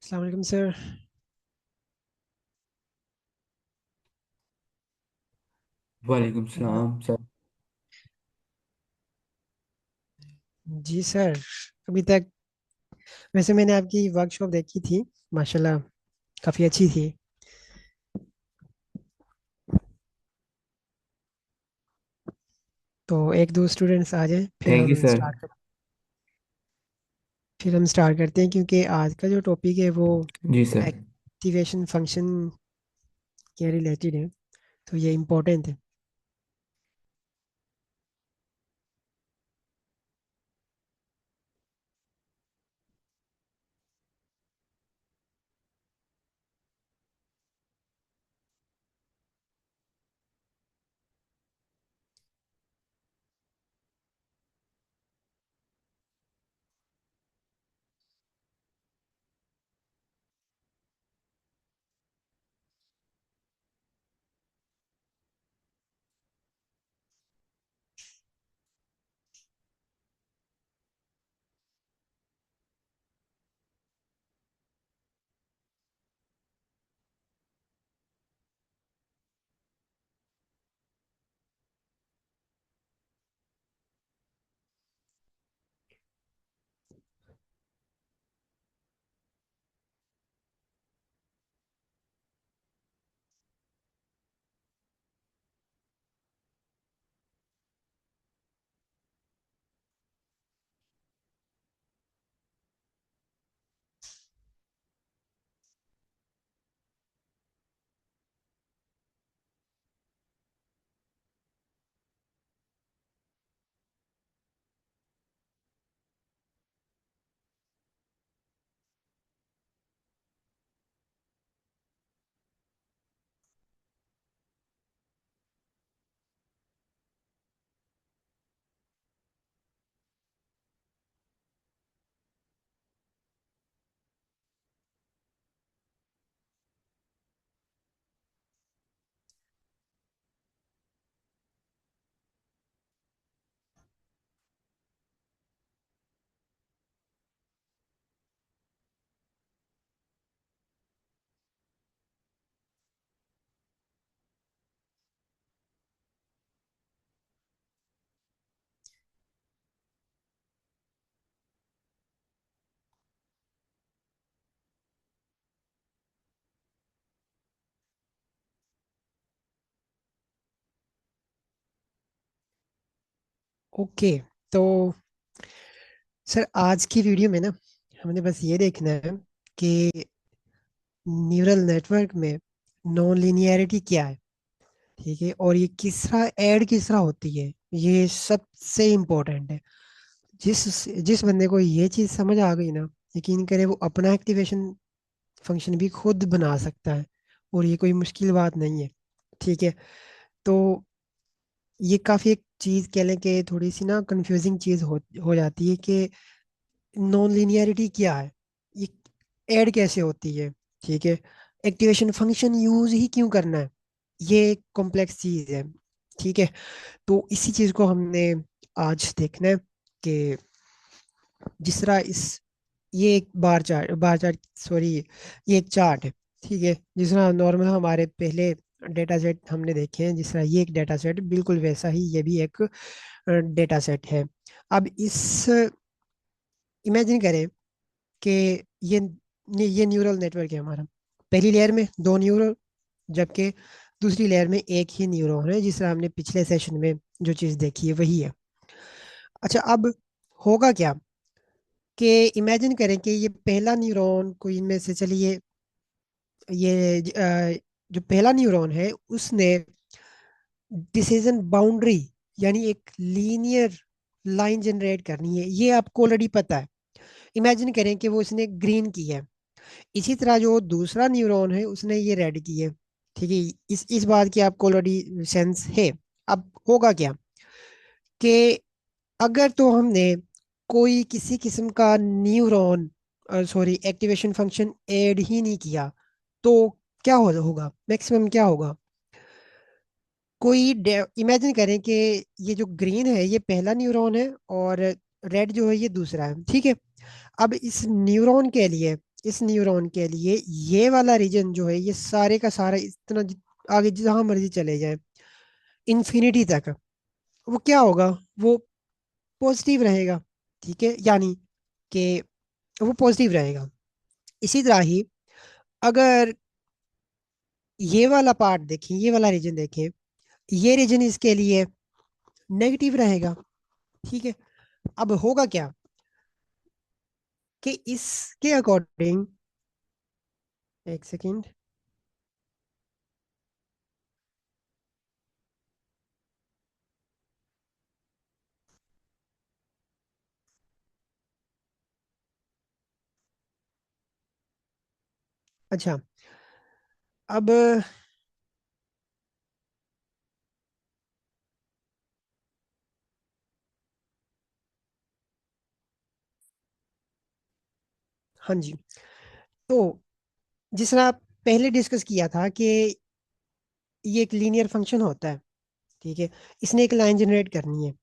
अस्सलाम वालेकुम सर। वालेकुम ब- सलाम सर। जी सर। अभी तक वैसे मैंने आपकी वर्कशॉप देखी थी, माशाल्लाह काफ़ी अच्छी थी। तो एक दो स्टूडेंट्स आ जाएं थैंक यू सर। फिर हम स्टार्ट करते हैं, क्योंकि आज का जो टॉपिक है वो जी सर। एक्टिवेशन फंक्शन के रिलेटेड है, तो ये इम्पोर्टेंट है। ओके। तो सर, आज की वीडियो में ना हमने बस ये देखना है कि न्यूरल नेटवर्क में नॉन लीनियरिटी क्या है। ठीक है, और ये किस तरह होती है, ये सबसे इम्पोर्टेंट है। जिस जिस बंदे को ये चीज़ समझ आ गई ना, यकीन करे वो अपना एक्टिवेशन फंक्शन भी खुद बना सकता है, और ये कोई मुश्किल बात नहीं है। ठीक है। तो ये काफ़ी एक चीज़ कह लें कि थोड़ी सी ना कंफ्यूजिंग चीज़ हो जाती है कि नॉन लीनियरिटी क्या है, ये ऐड कैसे होती है। ठीक है, एक्टिवेशन फंक्शन यूज ही क्यों करना है, ये एक कॉम्प्लेक्स चीज़ है। ठीक है। तो इसी चीज़ को हमने आज देखना है कि जिस तरह ये एक बार चार्ट सॉरी, ये एक चार्ट है। ठीक है, जिस तरह नॉर्मल हमारे पहले डेटा सेट हमने देखे हैं, जिस तरह ये एक डेटा सेट बिल्कुल वैसा ही ये भी एक डेटा सेट है। अब इस इमेजिन करें कि ये ये न्यूरल नेटवर्क है हमारा। पहली लेयर में दो न्यूरल, जबकि दूसरी लेयर में एक ही न्यूरॉन है, जिस तरह हमने पिछले सेशन में जो चीज़ देखी है वही है। अच्छा, अब होगा क्या कि इमेजिन करें कि ये पहला न्यूरॉन कोई इनमें से, चलिए जो पहला न्यूरॉन है उसने डिसीजन बाउंड्री, यानी एक लीनियर लाइन जनरेट करनी है, ये आपको ऑलरेडी पता है। इमेजिन करें कि वो इसने ग्रीन की है। इसी तरह जो दूसरा न्यूरॉन है उसने ये रेड की है। ठीक है, इस बात की आपको ऑलरेडी सेंस है। अब होगा क्या कि अगर तो हमने कोई किसी किस्म का neuron sorry activation function add ही नहीं किया, तो क्या होगा, मैक्सिमम क्या होगा। कोई इमेजिन करें कि ये जो ग्रीन है ये पहला न्यूरॉन है, और रेड जो है ये दूसरा है। ठीक है। अब इस न्यूरॉन के लिए इस न्यूरॉन के लिए ये वाला रीजन जो है, ये सारे का सारा इतना आगे जहां मर्जी चले जाए, इन्फिनिटी तक, वो क्या होगा? वो पॉजिटिव रहेगा। ठीक है, यानी कि वो पॉजिटिव रहेगा। इसी तरह ही अगर ये वाला पार्ट देखें, ये वाला रीजन देखें, ये रीजन इसके लिए नेगेटिव रहेगा। ठीक है। अब होगा क्या कि इसके अकॉर्डिंग, एक सेकेंड। अच्छा, अब हाँ जी, तो जिस तरह पहले डिस्कस किया था कि ये एक लीनियर फंक्शन होता है। ठीक है, इसने एक लाइन जनरेट करनी है।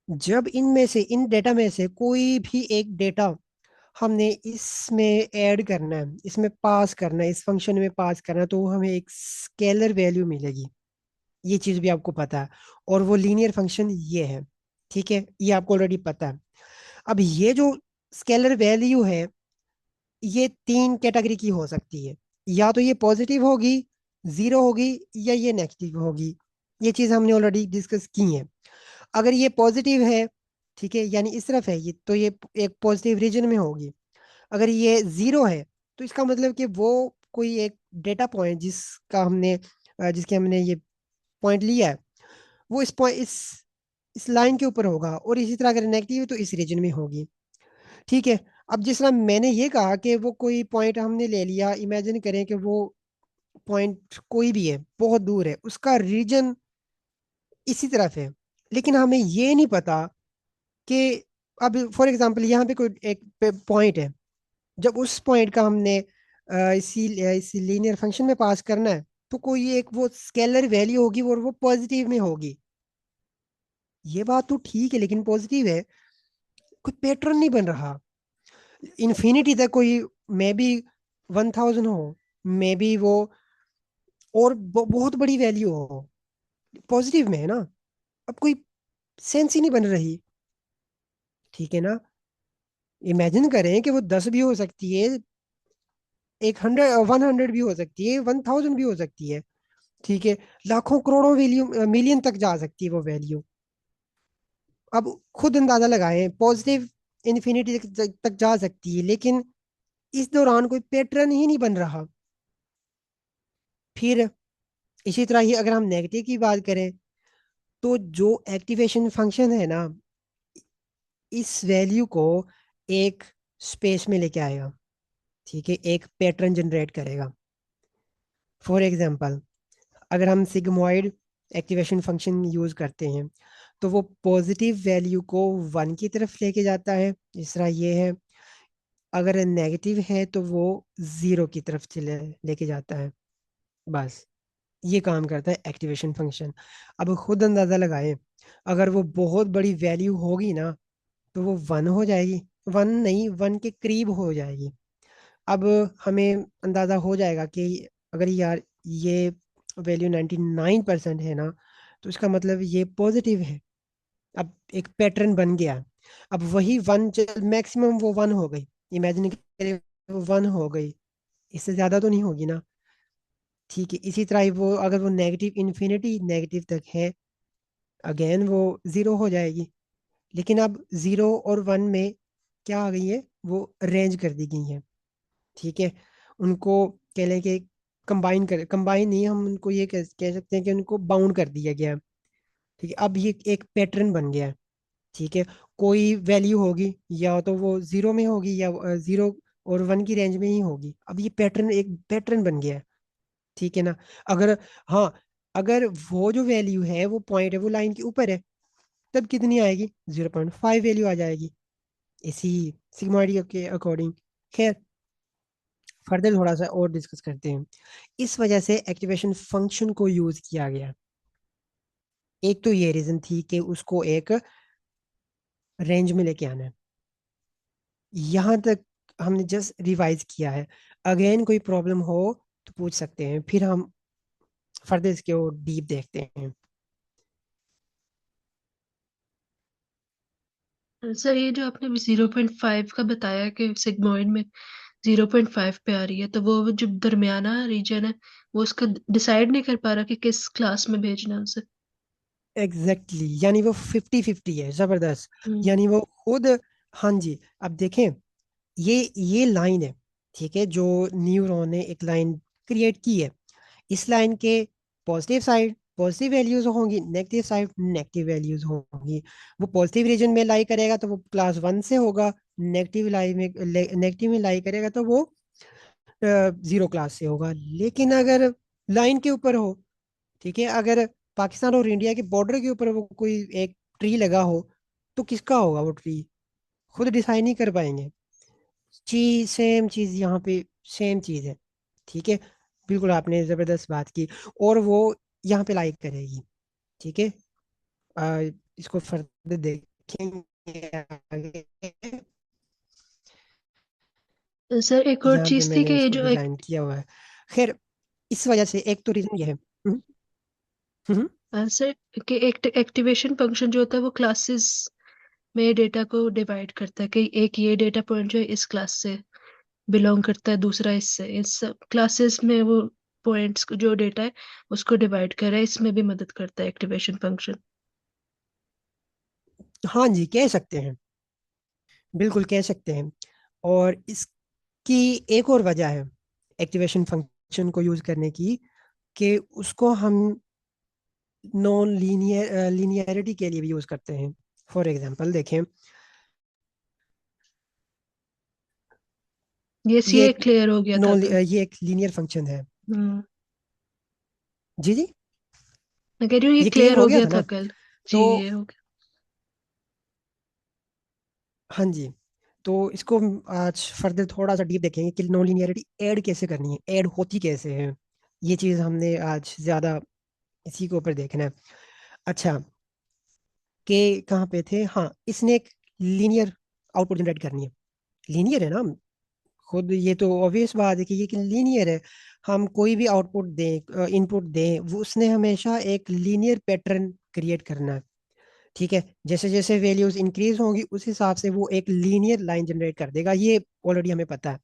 जब इनमें से, इन डेटा में से कोई भी एक डेटा हमने इसमें ऐड करना है, इसमें पास करना है, इस फंक्शन में पास करना है, तो हमें एक स्केलर वैल्यू मिलेगी। ये चीज़ भी आपको पता है। और वो लीनियर फंक्शन ये है। ठीक है, ये आपको ऑलरेडी पता है। अब ये जो स्केलर वैल्यू है, ये तीन कैटेगरी की हो सकती है। या तो ये पॉजिटिव होगी, जीरो होगी, या ये नेगेटिव होगी। ये चीज़ हमने ऑलरेडी डिस्कस की है। अगर ये पॉजिटिव है, ठीक है, यानी इस तरफ है ये, तो ये एक पॉजिटिव रीजन में होगी। अगर ये जीरो है, तो इसका मतलब कि वो कोई एक डेटा पॉइंट जिसके हमने ये पॉइंट लिया है, वो इस पॉइंट इस लाइन के ऊपर होगा। और इसी तरह अगर नेगेटिव है तो इस रीजन में होगी। ठीक है। अब जिस तरह मैंने ये कहा कि वो कोई पॉइंट हमने ले लिया, इमेजिन करें कि वो पॉइंट कोई भी है, बहुत दूर है, उसका रीजन इसी तरफ है, लेकिन हमें ये नहीं पता कि, अब फॉर एग्जांपल यहाँ पे कोई एक पॉइंट है। जब उस पॉइंट का हमने इसी लीनियर फंक्शन में पास करना है, तो कोई एक वो स्केलर वैल्यू होगी और वो पॉजिटिव में होगी। ये बात तो ठीक है, लेकिन पॉजिटिव है, कोई पैटर्न नहीं बन रहा। इन्फिनिटी तक कोई, मे बी 1000 हो, मे बी वो और बहुत बड़ी वैल्यू हो, पॉजिटिव में है ना। अब कोई सेंस ही नहीं बन रही। ठीक है ना। इमेजिन करें कि वो 10 भी हो सकती है, 100 भी हो सकती है, 1000 भी हो सकती है। ठीक है, लाखों करोड़ों वैल्यू, मिलियन तक जा सकती है वो वैल्यू। अब खुद अंदाजा लगाएं, पॉजिटिव इन्फिनिटी तक जा सकती है, लेकिन इस दौरान कोई पैटर्न ही नहीं बन रहा। फिर इसी तरह ही अगर हम नेगेटिव की बात करें, तो जो एक्टिवेशन फंक्शन है ना, इस वैल्यू को एक स्पेस में लेके आएगा। ठीक है, एक पैटर्न जनरेट करेगा। फॉर एग्जांपल, अगर हम सिग्मोइड एक्टिवेशन फंक्शन यूज करते हैं, तो वो पॉजिटिव वैल्यू को 1 की तरफ लेके जाता है, जिस तरह ये है। अगर नेगेटिव है तो वो 0 की तरफ चले लेके जाता है। बस, ये काम करता है एक्टिवेशन फंक्शन। अब खुद अंदाजा लगाएं, अगर वो बहुत बड़ी वैल्यू होगी ना, तो वो 1 हो जाएगी। 1 नहीं, 1 के करीब हो जाएगी। अब हमें अंदाजा हो जाएगा कि अगर यार ये वैल्यू 99% है ना, तो इसका मतलब ये पॉजिटिव है। अब एक पैटर्न बन गया। अब वही 1, मैक्सिमम वो 1 हो गई। इमेजिन करें वो 1 हो गई, इससे ज्यादा तो नहीं होगी ना। ठीक है, इसी तरह ही वो, अगर वो नेगेटिव, इन्फिनिटी नेगेटिव तक है, अगेन वो 0 हो जाएगी। लेकिन अब 0 और 1 में क्या आ गई है, वो रेंज कर दी गई है। ठीक है, उनको कह लें कि कंबाइन नहीं, हम उनको ये कह सकते हैं कि उनको बाउंड कर दिया गया है। ठीक है, अब ये एक पैटर्न बन गया है। ठीक है, कोई वैल्यू होगी, या तो वो 0 में होगी, या 0 और 1 की रेंज में ही होगी। अब ये पैटर्न एक पैटर्न बन गया है। ठीक है ना। अगर, हाँ, अगर वो जो वैल्यू है, वो पॉइंट है, वो लाइन के ऊपर है, तब कितनी आएगी? 0.5 वैल्यू आ जाएगी, इसी सिग्मोइड के अकॉर्डिंग। खैर, फर्दर थोड़ा सा और डिस्कस करते हैं। इस वजह से एक्टिवेशन फंक्शन को यूज किया गया। एक तो ये रीजन थी कि उसको एक रेंज में लेके आना है। यहाँ तक हमने जस्ट रिवाइज किया है। अगेन कोई प्रॉब्लम हो तो पूछ सकते हैं, फिर हम फर्दर इसके और डीप देखते हैं। सर ये जो आपने 0.5 का बताया कि सिग्मॉइड में 0.5 पे आ रही है, तो वो जो दरमियाना रीजन है वो उसका डिसाइड नहीं कर पा रहा कि किस क्लास में भेजना है उसे। एग्जैक्टली exactly, यानी वो 50-50 है, जबरदस्त। हम्म। यानी वो खुद, हाँ जी, अब देखें, ये लाइन है, ठीक है, जो न्यूरॉन ने एक लाइन क्रिएट की है। इस लाइन के पॉजिटिव साइड पॉजिटिव वैल्यूज होंगी, नेगेटिव साइड नेगेटिव वैल्यूज होंगी। वो पॉजिटिव रीजन में लाई करेगा तो वो क्लास 1 से होगा। नेगेटिव में लाई करेगा तो वो 0 क्लास से होगा। लेकिन अगर लाइन के ऊपर हो, ठीक है, अगर पाकिस्तान और इंडिया के बॉर्डर के ऊपर वो कोई एक ट्री लगा हो, तो किसका होगा वो ट्री? खुद डिसाइड नहीं कर पाएंगे। सेम चीज यहाँ पे, सेम चीज है, ठीक है। बिल्कुल आपने जबरदस्त बात की। और वो यहाँ पे लाइक करेगी, ठीक है। आ, इसको फर्दर देखेंगे आगे। सर एक और यहाँ पे चीज थी कि मैंने ये इसको जो एक डिजाइन किया हुआ है। खैर, इस वजह से एक तो रीजन ये है। हम्म, सर कि एक एक्टिवेशन फंक्शन जो होता है वो क्लासेस में डेटा को डिवाइड करता है कि एक ये डेटा पॉइंट जो है इस क्लास से बिलोंग करता है, दूसरा इससे, इस क्लासेस में वो पॉइंट्स जो डेटा है उसको डिवाइड कर रहा है, इसमें भी मदद करता है एक्टिवेशन फंक्शन। हाँ जी, कह सकते हैं, बिल्कुल कह सकते हैं। और इसकी एक और वजह है एक्टिवेशन फंक्शन को यूज करने की, कि उसको हम नॉन लीनियरिटी के लिए भी यूज करते हैं। फॉर एग्जांपल देखें, ये ये एक क्लियर हो गया था नॉन तो। ये एक लीनियर फंक्शन है। हम्म। जी जी, मैं कह रही हूँ ये ये क्लियर क्लियर हो हो गया गया था था ना? कल। जी तो ये हो गया। हाँ जी, तो इसको हम आज फर्दर थोड़ा सा डीप देखेंगे कि नॉन लीनियरिटी ऐड कैसे करनी है, ऐड होती कैसे है। ये चीज़ हमने आज ज़्यादा इसी के ऊपर देखना है। अच्छा, कि कहाँ पे थे, हाँ, इसने एक लीनियर आउटपुट जनरेट करनी है। लीनियर है ना, खुद ये तो ऑब्वियस बात है कि ये लीनियर है। हम कोई भी आउटपुट दें, इनपुट दें, वो उसने हमेशा एक लीनियर पैटर्न क्रिएट करना है, ठीक है। जैसे जैसे वैल्यूज इंक्रीज होंगी उस हिसाब से वो एक लीनियर लाइन जनरेट कर देगा, ये ऑलरेडी हमें पता है।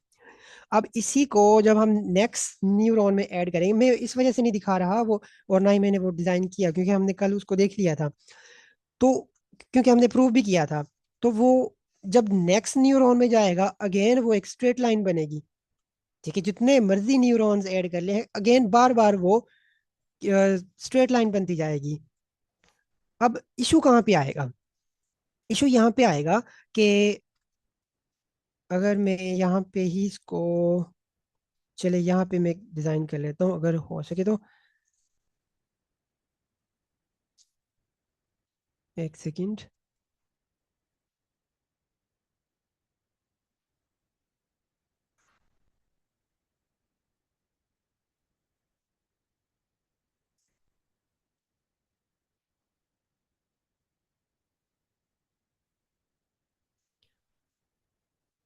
अब इसी को जब हम नेक्स्ट न्यूरॉन में ऐड करेंगे, मैं इस वजह से नहीं दिखा रहा वो, और ना ही मैंने वो डिजाइन किया, क्योंकि हमने कल उसको देख लिया था। तो क्योंकि हमने प्रूव भी किया था, तो वो जब नेक्स्ट न्यूरॉन में जाएगा अगेन वो एक स्ट्रेट लाइन बनेगी, ठीक है। जितने मर्जी न्यूरॉन्स ऐड कर ले, अगेन बार बार वो स्ट्रेट लाइन बनती जाएगी। अब इशू कहाँ पे आएगा? इशू यहाँ पे आएगा कि अगर मैं यहाँ पे ही इसको, चले यहाँ पे मैं डिजाइन कर लेता हूँ अगर हो सके तो। एक सेकंड।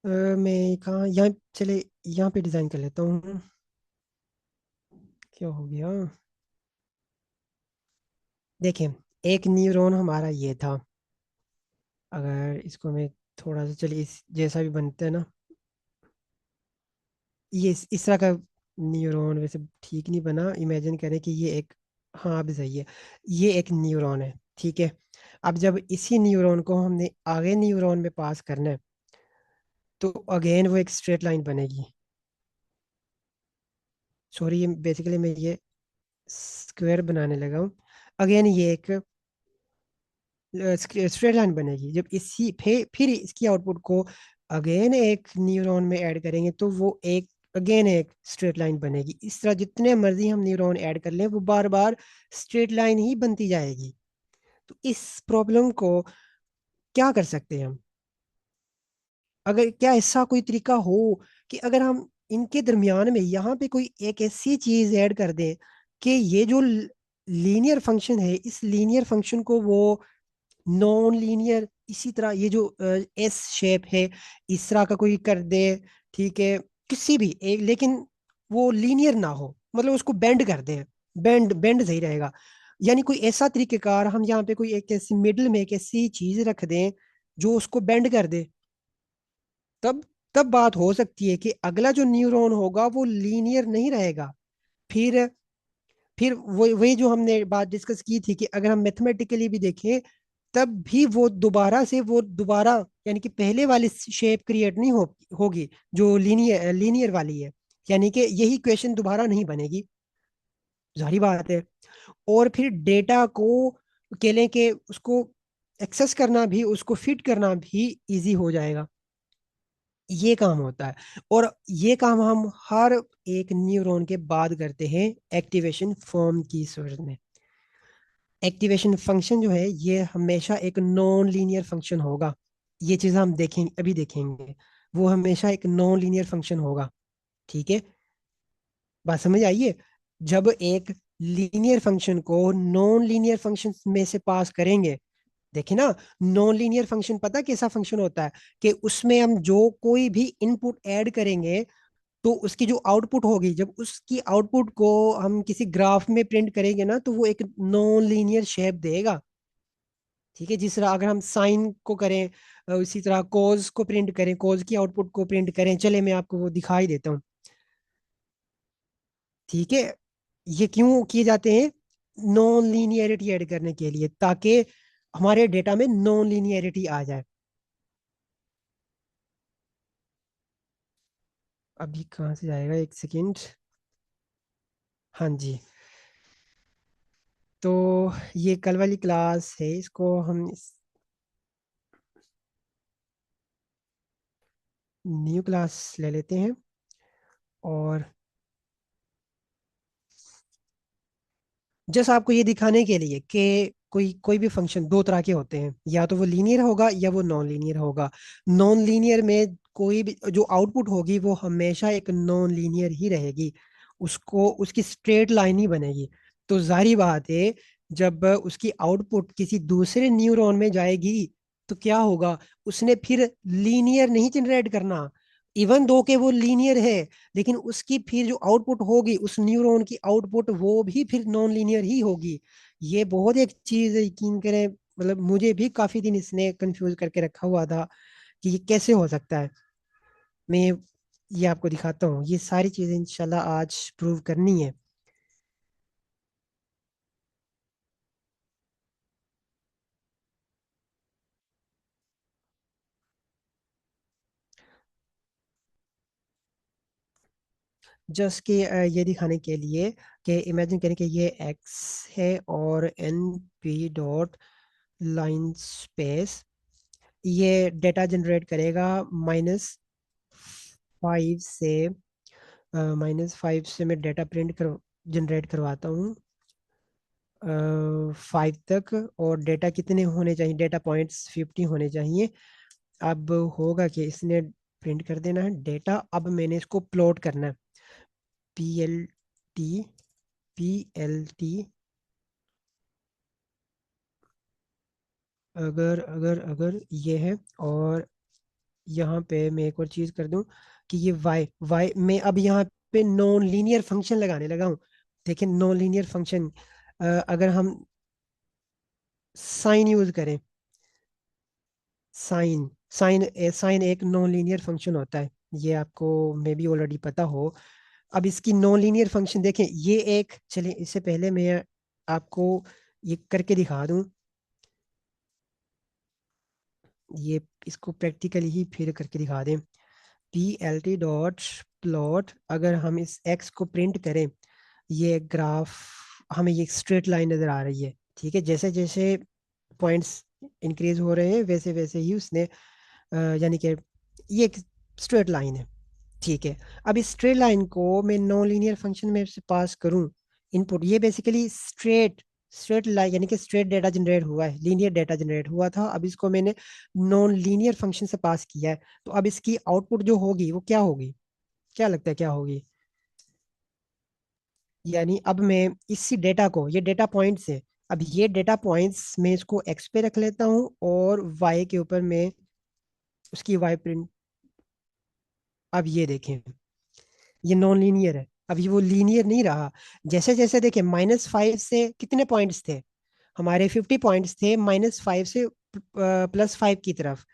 मैं कहाँ, यहाँ चले, यहाँ पे डिजाइन कर लेता हूँ। क्या हो गया? देखें, एक न्यूरॉन हमारा ये था। अगर इसको मैं थोड़ा सा, चलिए इस जैसा भी बनता है ना, ये इस तरह का न्यूरॉन वैसे ठीक नहीं बना। इमेजिन करें कि ये एक, हाँ अब सही है, ये एक न्यूरॉन है, ठीक है। अब जब इसी न्यूरॉन को हमने आगे न्यूरॉन में पास करना है, तो अगेन वो एक स्ट्रेट लाइन बनेगी। सॉरी, ये बेसिकली मैं ये स्क्वायर बनाने लगा हूँ। अगेन ये एक स्ट्रेट लाइन बनेगी। जब इसी फिर इसकी आउटपुट को अगेन एक न्यूरॉन में ऐड करेंगे तो वो एक अगेन एक स्ट्रेट लाइन बनेगी। इस तरह जितने मर्जी हम न्यूरॉन ऐड कर लें वो बार बार स्ट्रेट लाइन ही बनती जाएगी। तो इस प्रॉब्लम को क्या कर सकते हैं हम? अगर क्या ऐसा कोई तरीका हो कि अगर हम इनके दरमियान में यहाँ पे कोई एक ऐसी चीज ऐड कर दें कि ये जो लीनियर फंक्शन है, इस लीनियर फंक्शन को वो नॉन लीनियर, इसी तरह ये जो एस शेप है, इस तरह का कोई कर दे, ठीक है, किसी भी एक, लेकिन वो लीनियर ना हो, मतलब उसको बेंड कर दें। बेंड बेंड सही रहेगा। यानी कोई ऐसा तरीकेकार हम यहाँ पे कोई एक ऐसी मिडल में एक ऐसी चीज रख दें जो उसको बेंड कर दे। तब तब बात हो सकती है कि अगला जो न्यूरॉन होगा वो लीनियर नहीं रहेगा। फिर फिर वही जो हमने बात डिस्कस की थी कि अगर हम मैथमेटिकली भी देखें तब भी वो दोबारा यानी कि पहले वाली शेप क्रिएट नहीं होगी जो लीनियर वाली है। यानी कि यही क्वेश्चन दोबारा नहीं बनेगी, जारी बात है। और फिर डेटा को कह लें कि उसको एक्सेस करना भी, उसको फिट करना भी इजी हो जाएगा। ये काम होता है। और ये काम हम हर एक न्यूरॉन के बाद करते हैं एक्टिवेशन फॉर्म की सूरत में। एक्टिवेशन फंक्शन जो है ये हमेशा एक नॉन लीनियर फंक्शन होगा। ये चीज़ हम देखेंगे, अभी देखेंगे। वो हमेशा एक नॉन लीनियर फंक्शन होगा। ठीक है, बात समझ आइए। जब एक लीनियर फंक्शन को नॉन लीनियर फंक्शन में से पास करेंगे, देखिए ना, नॉन लीनियर फंक्शन पता कैसा फंक्शन होता है कि उसमें हम जो कोई भी इनपुट ऐड करेंगे तो उसकी जो आउटपुट होगी, जब उसकी आउटपुट को हम किसी ग्राफ में प्रिंट करेंगे ना तो वो एक नॉन लीनियर शेप देगा। ठीक है, जिस तरह अगर हम साइन को करें, उसी तरह कोज को प्रिंट करें, कोज की आउटपुट को प्रिंट करें, चले मैं आपको वो दिखाई देता हूँ। ठीक है, ये क्यों किए जाते हैं? नॉन लीनियरिटी ऐड करने के लिए, ताकि हमारे डेटा में नॉन लीनियरिटी आ जाए। अभी कहाँ से जाएगा, एक सेकेंड। हाँ जी। तो ये कल वाली क्लास है, इसको हम न्यू क्लास ले लेते हैं। और जस्ट आपको ये दिखाने के लिए कि कोई कोई भी फंक्शन दो तरह के होते हैं, या तो वो लीनियर होगा या वो नॉन लीनियर होगा। नॉन लीनियर में कोई भी जो आउटपुट होगी वो हमेशा एक नॉन लीनियर ही रहेगी, उसको उसकी स्ट्रेट लाइन ही बनेगी। तो जाहिर बात है, जब उसकी आउटपुट किसी दूसरे न्यूरॉन में जाएगी तो क्या होगा, उसने फिर लीनियर नहीं जनरेट करना। इवन दो के वो लीनियर है, लेकिन उसकी फिर जो आउटपुट होगी उस न्यूरॉन की आउटपुट वो भी फिर नॉन लीनियर ही होगी। ये बहुत एक चीज है, यकीन करें, मतलब मुझे भी काफी दिन इसने कंफ्यूज करके रखा हुआ था कि ये कैसे हो सकता है। मैं ये आपको दिखाता हूँ, ये सारी चीजें इंशाल्लाह आज प्रूव करनी है। जस्ट कि ये दिखाने के लिए कि इमेजिन करें कि ये एक्स है और n p dot line space data डेटा जनरेट करेगा -5 से, -5 से मैं डेटा प्रिंट कर जनरेट करवाता हूँ 5 तक। और डेटा कितने होने चाहिए, डेटा पॉइंट्स 50 होने चाहिए। अब होगा कि इसने प्रिंट कर देना है डेटा। अब मैंने इसको प्लॉट करना है, PLT PLT। अगर अगर अगर ये है, और यहाँ पे मैं एक और चीज कर दूं कि ये वाई वाई मैं अब यहाँ पे नॉन लीनियर फंक्शन लगाने लगा हूँ। देखिए नॉन लीनियर फंक्शन, अगर हम साइन यूज करें, साइन साइन एक नॉन लीनियर फंक्शन होता है, ये आपको मे बी ऑलरेडी पता हो। अब इसकी नॉन लीनियर फंक्शन देखें, ये एक, चलिए इससे पहले मैं आपको ये करके दिखा दूं। ये इसको प्रैक्टिकली ही फिर करके दिखा दें। PLT डॉट प्लॉट, अगर हम इस एक्स को प्रिंट करें, ये ग्राफ हमें ये स्ट्रेट लाइन नजर आ रही है। ठीक है, जैसे जैसे पॉइंट्स इंक्रीज हो रहे हैं वैसे वैसे ही उसने यानी कि ये एक स्ट्रेट लाइन है। ठीक है, अब इस स्ट्रेट लाइन को मैं नॉन लीनियर फंक्शन में से पास करूं इनपुट, ये बेसिकली स्ट्रेट स्ट्रेट लाइन यानी कि स्ट्रेट डेटा जनरेट हुआ है, लीनियर डेटा जनरेट हुआ था। अब इसको मैंने नॉन लीनियर फंक्शन से पास किया है, तो अब इसकी आउटपुट जो होगी वो क्या होगी, क्या लगता है क्या होगी? यानी अब मैं इसी डेटा को, ये डेटा पॉइंट्स है, अब ये डेटा पॉइंट्स मैं इसको एक्स पे रख लेता हूँ और वाई के ऊपर मैं उसकी वाई प्रिंट। अब ये देखें, ये नॉन लीनियर है, अब ये वो लीनियर नहीं रहा। जैसे जैसे देखें, -5 से कितने पॉइंट्स थे हमारे, 50 पॉइंट्स थे, -5 से +5 की तरफ।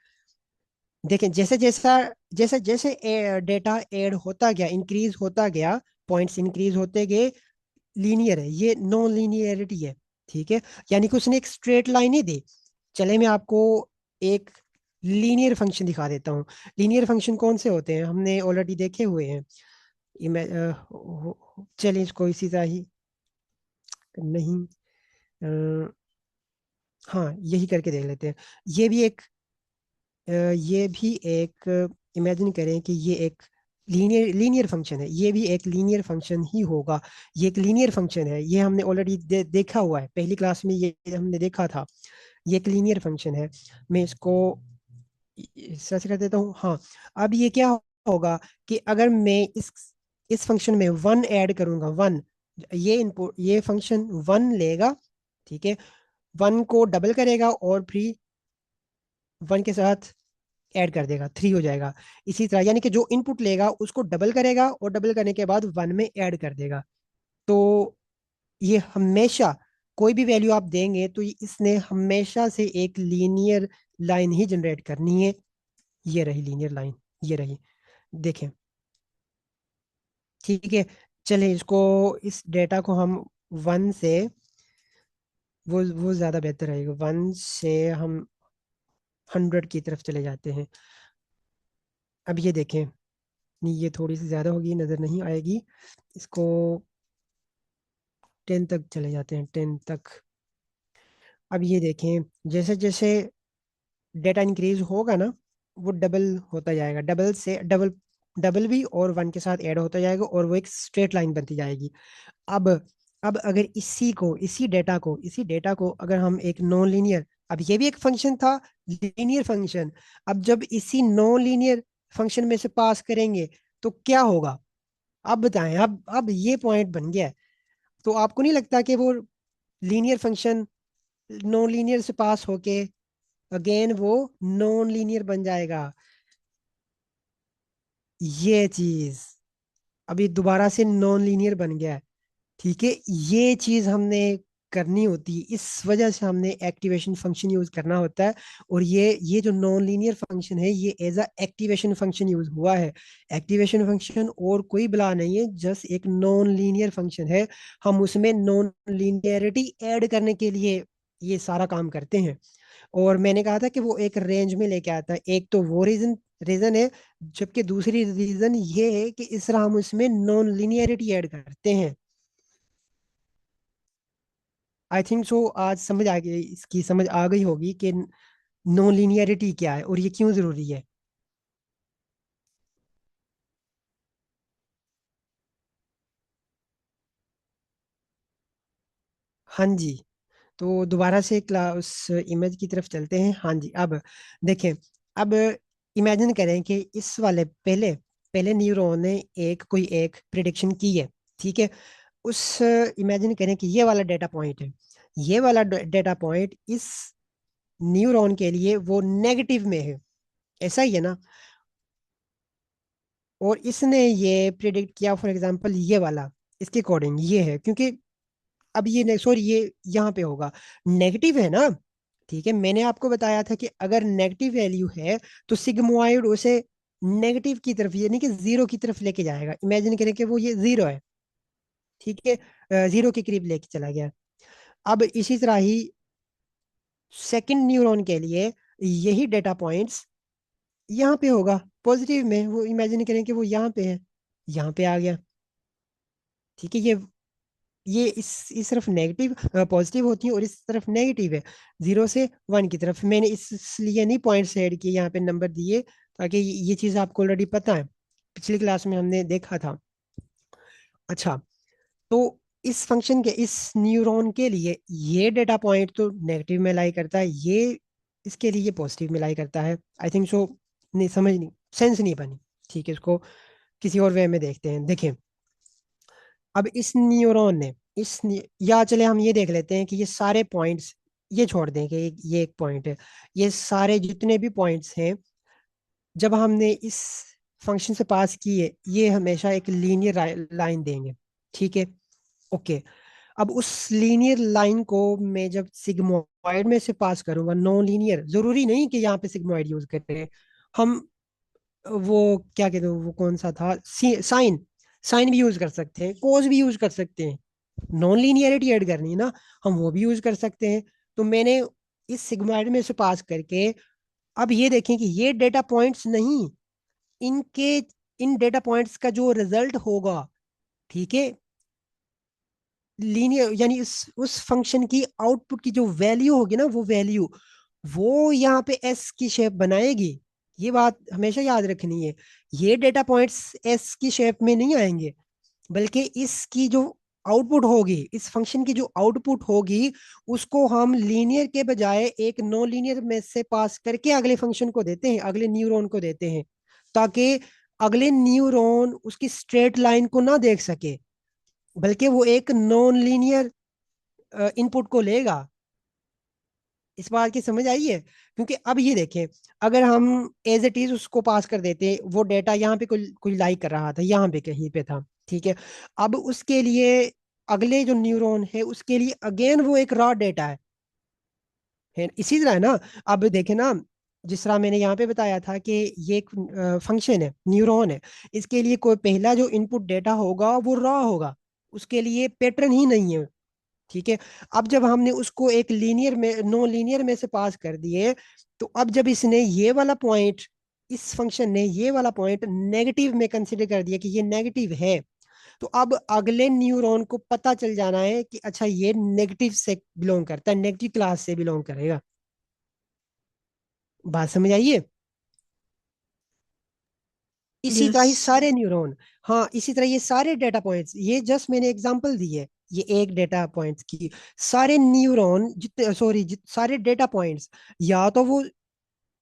देखें जैसे जैसा जैसे जैसे डेटा ऐड होता गया, इंक्रीज होता गया, पॉइंट्स इंक्रीज होते गए, लीनियर है, ये नॉन लीनियरिटी है। ठीक है, यानी कि उसने एक स्ट्रेट लाइन ही दी। चले मैं आपको एक लीनियर फंक्शन दिखा देता हूँ। लीनियर फंक्शन कौन से होते हैं, हमने ऑलरेडी देखे हुए हैं। चलिए इसको इसी तरह ही, नहीं, अ, हाँ यही करके देख लेते हैं। ये भी एक ये भी एक, इमेजिन करें कि ये एक लीनियर लीनियर फंक्शन है, ये भी एक लीनियर फंक्शन ही होगा। ये एक लीनियर फंक्शन है, ये हमने ऑलरेडी देखा हुआ है, पहली क्लास में ये हमने देखा था। ये एक लीनियर फंक्शन है। मैं इसको सर्च कर देता हूँ। हाँ, अब ये क्या होगा कि अगर मैं इस फंक्शन में 1 ऐड करूंगा, 1, ये इनपुट, ये फंक्शन 1 लेगा, ठीक है, 1 को डबल करेगा और फिर 1 के साथ ऐड कर देगा, 3 हो जाएगा। इसी तरह यानी कि जो इनपुट लेगा उसको डबल करेगा और डबल करने के बाद 1 में ऐड कर देगा। तो ये हमेशा, कोई भी वैल्यू आप देंगे तो इसने हमेशा से एक लीनियर लाइन ही जनरेट करनी है। ये रही लीनियर लाइन, ये रही, देखें। ठीक है, चलिए इसको, इस डेटा को हम 1 से, वो ज़्यादा बेहतर रहेगा, 1 से हम 100 की तरफ चले जाते हैं। अब ये देखें, नहीं ये थोड़ी सी ज़्यादा होगी, नज़र नहीं आएगी। इसको 10 तक चले जाते हैं, 10 तक। अब ये देखें, जैसे जैसे डेटा इंक्रीज होगा ना, वो डबल होता जाएगा, डबल से डबल, डबल भी और 1 के साथ ऐड होता जाएगा और वो एक स्ट्रेट लाइन बनती जाएगी। अब अब अगर इसी डेटा को अगर हम एक नॉन लीनियर, अब ये भी एक फंक्शन था, लीनियर फंक्शन, अब जब इसी नॉन लीनियर फंक्शन में से पास करेंगे तो क्या होगा? अब बताएं, अब ये पॉइंट बन गया है। तो आपको नहीं लगता कि वो लीनियर फंक्शन नॉन लीनियर से पास होके अगेन वो नॉन लीनियर बन जाएगा? ये चीज अभी दोबारा से नॉन लीनियर बन गया है। ठीक है, ये चीज हमने करनी होती है, इस वजह से हमने एक्टिवेशन फंक्शन यूज करना होता है। और ये जो नॉन लीनियर फंक्शन है, ये as a activation function use हुआ है। एक्टिवेशन फंक्शन और कोई बला नहीं है, जस्ट एक नॉन लीनियर फंक्शन है। हम उसमें नॉन लीनियरिटी ऐड करने के लिए ये सारा काम करते हैं। और मैंने कहा था कि वो एक रेंज में लेके आता है, एक तो वो रीजन रीजन है, जबकि दूसरी रीजन ये है कि इस तरह हम उसमें नॉन लीनियरिटी ऐड करते हैं। आई थिंक सो आज समझ आ गई, इसकी समझ आ गई होगी कि नॉन लीनियरिटी क्या है और ये क्यों जरूरी है। हाँ जी, तो दोबारा से उस इमेज की तरफ चलते हैं। हाँ जी, अब देखें, अब इमेजिन करें कि इस वाले पहले पहले न्यूरॉन ने कोई एक प्रिडिक्शन की है। ठीक है, उस इमेजिन करें कि ये वाला डेटा पॉइंट है, ये वाला डेटा पॉइंट इस न्यूरॉन के लिए वो नेगेटिव में है, ऐसा ही है ना। और इसने ये प्रिडिक्ट किया, फॉर एग्जांपल ये वाला, इसके अकॉर्डिंग ये है, क्योंकि अब ये सॉरी ये यहाँ पे होगा, नेगेटिव है ना। ठीक है, मैंने आपको बताया था कि अगर नेगेटिव वैल्यू है तो सिग्मोइड उसे नेगेटिव की तरफ, यानी कि जीरो की तरफ लेके जाएगा। इमेजिन करें कि वो ये जीरो है, ठीक है, जीरो के करीब लेके चला गया। अब इसी तरह ही सेकंड न्यूरॉन के लिए यही डेटा पॉइंट्स यहाँ पे होगा, पॉजिटिव में। वो इमेजिन करें कि वो यहाँ पे है, यहाँ पे आ गया। ठीक है, ये इस तरफ नेगेटिव पॉजिटिव होती है और इस तरफ नेगेटिव है, 0 से 1 की तरफ। मैंने इसलिए नहीं पॉइंट्स ऐड किए यहाँ पे, नंबर दिए, ताकि ये चीज़ आपको ऑलरेडी पता है, पिछली क्लास में हमने देखा था। अच्छा, तो इस फंक्शन के, इस न्यूरॉन के लिए ये डेटा पॉइंट तो नेगेटिव में लाई करता है, ये इसके लिए पॉजिटिव में लाई करता है। आई थिंक सो, नहीं समझ नहीं, सेंस नहीं बनी। ठीक है, इसको किसी और वे में देखते हैं। देखें, अब इस न्यूरॉन ने या चले हम ये देख लेते हैं कि ये सारे पॉइंट्स, ये छोड़ दें कि ये एक पॉइंट है, ये सारे जितने भी पॉइंट्स हैं, जब हमने इस फंक्शन से पास की है ये हमेशा एक लीनियर लाइन देंगे, ठीक है। ओके, अब उस लीनियर लाइन को मैं जब सिग्मोइड में से पास करूंगा, नॉन लीनियर, जरूरी नहीं कि यहाँ पे सिग्मोइड यूज करें हम, वो क्या कहते हैं, वो कौन सा था, साइन, साइन भी यूज कर सकते हैं, कोस भी यूज कर सकते हैं, नॉन लीनियरिटी ऐड करनी है ना, हम वो भी यूज कर सकते हैं। तो मैंने इस सिग्मोइड में से पास करके, अब ये देखें कि ये डेटा पॉइंट्स नहीं, इनके, इन डेटा पॉइंट्स का जो रिजल्ट होगा, ठीक है, लीनियर यानी उस फंक्शन की आउटपुट की जो वैल्यू होगी ना, वो वैल्यू वो यहाँ पे एस की शेप बनाएगी। ये बात हमेशा याद रखनी है, ये डेटा पॉइंट्स एस की शेप में नहीं आएंगे, बल्कि इसकी जो आउटपुट होगी, इस फंक्शन की जो आउटपुट होगी, उसको हम लीनियर के बजाय एक नॉन लीनियर में से पास करके अगले फंक्शन को देते हैं, अगले न्यूरॉन को देते हैं, ताकि अगले न्यूरॉन उसकी स्ट्रेट लाइन को ना देख सके, बल्कि वो एक नॉन लीनियर इनपुट को लेगा। इस बात की समझ आई है? क्योंकि अब ये देखें, अगर हम एज इट इज उसको पास कर देते, वो डेटा यहाँ पे कोई कोई लाइक कर रहा था, यहाँ पे कहीं पे था, ठीक है, अब उसके लिए अगले जो न्यूरॉन है उसके लिए अगेन वो एक रॉ डेटा है, इसी तरह है ना। अब देखें ना, जिस तरह मैंने यहाँ पे बताया था कि ये एक फंक्शन है, न्यूरॉन है, इसके लिए कोई पहला जो इनपुट डेटा होगा वो रॉ होगा, उसके लिए पैटर्न ही नहीं है, ठीक है। अब जब हमने उसको एक लीनियर में, नो लीनियर में से पास कर दिए, तो अब जब इसने ये वाला पॉइंट, इस फंक्शन ने ये वाला पॉइंट नेगेटिव में कंसिडर कर दिया कि ये नेगेटिव है, तो अब अगले न्यूरॉन को पता चल जाना है कि अच्छा ये नेगेटिव से बिलोंग करता है, नेगेटिव क्लास से बिलोंग करेगा। बात समझ आइए? इसी तरह यस ही सारे न्यूरॉन, हाँ इसी तरह ये सारे डेटा पॉइंट्स, ये जस्ट मैंने एग्जांपल दी है, ये एक डेटा पॉइंट्स की, सारे न्यूरॉन जितने, सॉरी सारे डेटा पॉइंट्स, या तो वो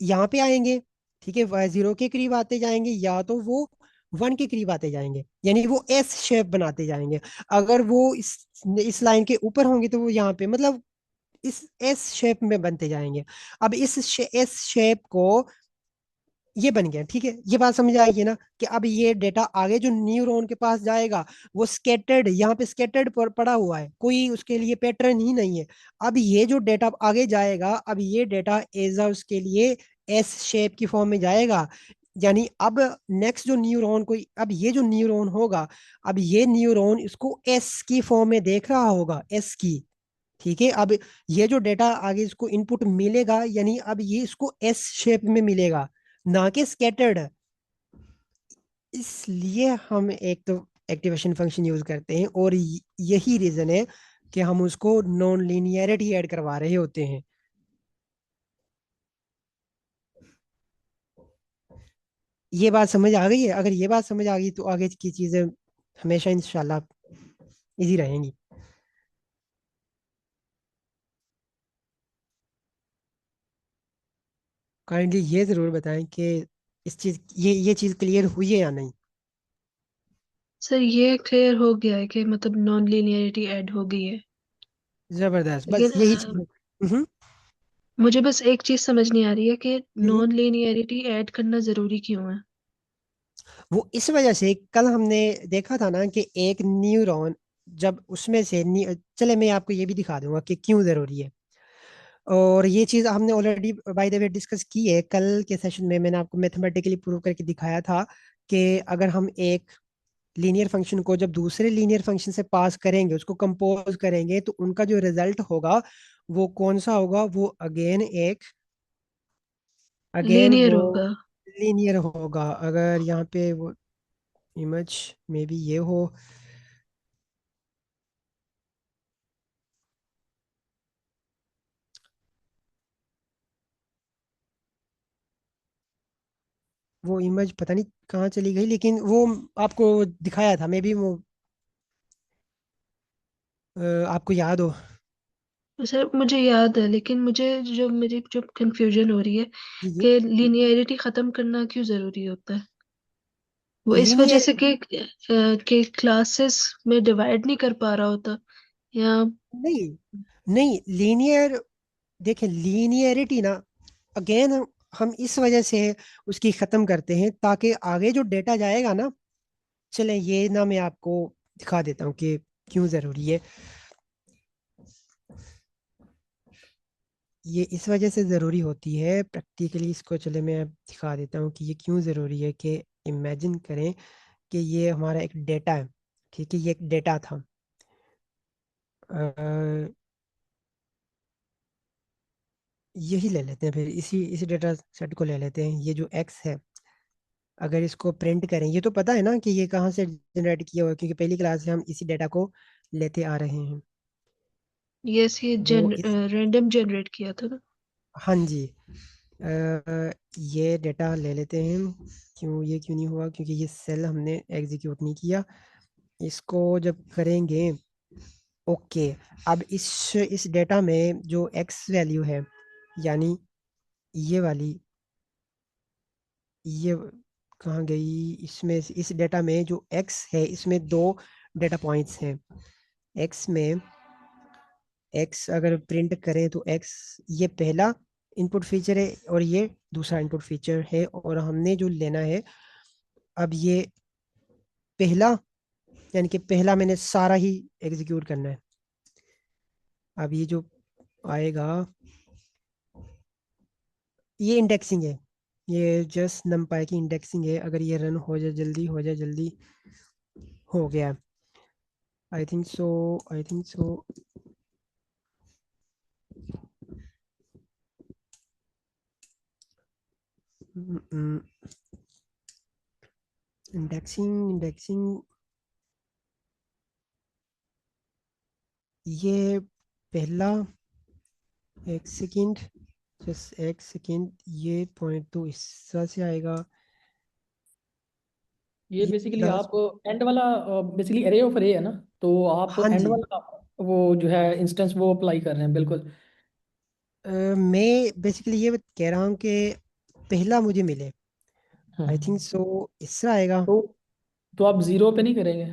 यहाँ पे आएंगे, ठीक है, जीरो के करीब आते जाएंगे, या तो वो वन के करीब आते जाएंगे, यानी वो एस शेप बनाते जाएंगे। अगर वो इस लाइन के ऊपर होंगे तो वो यहाँ पे, मतलब इस एस शेप में बनते जाएंगे। अब इस एस शेप को, ये बन गया, ठीक है, ये बात समझ आएगी ना, कि अब ये डेटा आगे जो न्यूरॉन के पास जाएगा, वो स्कैटर्ड, यहाँ पे स्कैटर्ड पड़ा हुआ है, कोई उसके लिए पैटर्न ही नहीं है। अब ये जो डेटा आगे जाएगा, अब ये डेटा एज अ उसके लिए एस शेप की फॉर्म में जाएगा, यानी अब नेक्स्ट जो न्यूरॉन को, अब ये जो न्यूरॉन होगा, अब ये न्यूरॉन इसको एस की फॉर्म में देख रहा होगा, एस की, ठीक है। अब ये जो डेटा आगे इसको इनपुट मिलेगा, यानी अब ये इसको एस शेप में मिलेगा, ना कि स्कैटर्ड। इसलिए हम एक तो एक्टिवेशन फंक्शन यूज करते हैं, और यही रीजन है कि हम उसको नॉन लीनियरिटी ऐड करवा रहे होते हैं। ये बात समझ आ गई है? अगर ये बात समझ आ गई तो आगे की चीजें हमेशा इंशाल्लाह इजी रहेंगी। काइंडली ये जरूर बताएं कि इस चीज, ये चीज क्लियर हुई है या नहीं। सर, ये क्लियर हो गया है कि मतलब नॉन लीनियरिटी ऐड हो गई है। जबरदस्त, बस लेकिन यही चीज। हम्म। मुझे बस एक चीज समझ नहीं आ रही है कि हम्म। नॉन लीनियरिटी ऐड करना जरूरी क्यों है। वो इस वजह से, कल हमने देखा था ना कि एक न्यूरॉन, जब उसमें से चले मैं आपको ये भी दिखा दूंगा कि क्यों जरूरी है। और ये चीज हमने already by the way discuss की है कल के सेशन में, मैंने आपको मैथमेटिकली प्रूव करके दिखाया था कि अगर हम एक लीनियर फंक्शन को जब दूसरे लीनियर फंक्शन से पास करेंगे, उसको कंपोज करेंगे, तो उनका जो रिजल्ट होगा वो कौन सा होगा, वो अगेन लीनियर वो होगा। लीनियर होगा। अगर यहाँ पे वो इमेज में भी ये हो, वो इमेज पता नहीं कहाँ चली गई, लेकिन वो आपको दिखाया था, मे बी वो आपको याद हो। सर, मुझे याद है, लेकिन मुझे जो मेरी जो कंफ्यूजन हो रही है जी जी। कि लीनियरिटी खत्म करना क्यों जरूरी होता है। वो इस वजह लीनियर, से कि क्लासेस में डिवाइड नहीं कर पा रहा होता, या नहीं नहीं लीनियर, देखें लीनियरिटी ना, अगेन हम इस वजह से उसकी खत्म करते हैं ताकि आगे जो डेटा जाएगा ना, चले ये ना मैं आपको दिखा देता हूँ कि क्यों जरूरी है। ये इस वजह से ज़रूरी होती है प्रैक्टिकली, इसको चले मैं दिखा देता हूँ कि ये क्यों ज़रूरी है। कि इमेजिन करें कि ये हमारा एक डेटा है, ठीक है, ये एक डेटा था। अ, यही ले लेते हैं, फिर इसी डेटा सेट को ले लेते हैं। ये जो एक्स है, अगर इसको प्रिंट करें, ये तो पता है ना कि ये कहाँ से जनरेट किया हुआ है, क्योंकि पहली क्लास से हम इसी डेटा को लेते आ रहे हैं। यस, ये वो इस रैंडम जनरेट किया था ना। हाँ जी। ये डेटा ले लेते हैं। क्यों नहीं हुआ, क्योंकि ये सेल हमने एग्जीक्यूट नहीं किया। इसको जब करेंगे, ओके, अब इस डेटा में जो एक्स वैल्यू है, यानी ये वाली, ये कहाँ गई, इसमें इस डेटा में जो एक्स है, इसमें दो डेटा पॉइंट्स हैं। एक्स में एक्स अगर प्रिंट करें तो एक्स ये पहला इनपुट फीचर है और ये दूसरा इनपुट फीचर है, और हमने जो लेना है अब ये पहला, यानी कि पहला मैंने सारा ही एग्जीक्यूट करना है। अब ये जो आएगा, ये इंडेक्सिंग है, ये जस्ट नमपाई की इंडेक्सिंग है। अगर ये रन हो जाए जल्दी, हो जाए जल्दी, हो गया। I think so, I think so. Indexing indexing, ये पहला, एक सेकेंड, जस्ट एक सेकेंड, ये पॉइंट तो इस तरह से आएगा। ये ये बेसिकली आप लास्ट, एंड वाला, बेसिकली एरे ऑफ रे है ना, तो आप हाँ एंड जी। वाला वो जो है इंस्टेंस वो अप्लाई कर रहे हैं बिल्कुल। मैं बेसिकली ये कह रहा हूँ कि पहला मुझे मिले। आई थिंक हम्म। सो, इससे आएगा। तो तो आप जीरो पे नहीं करेंगे?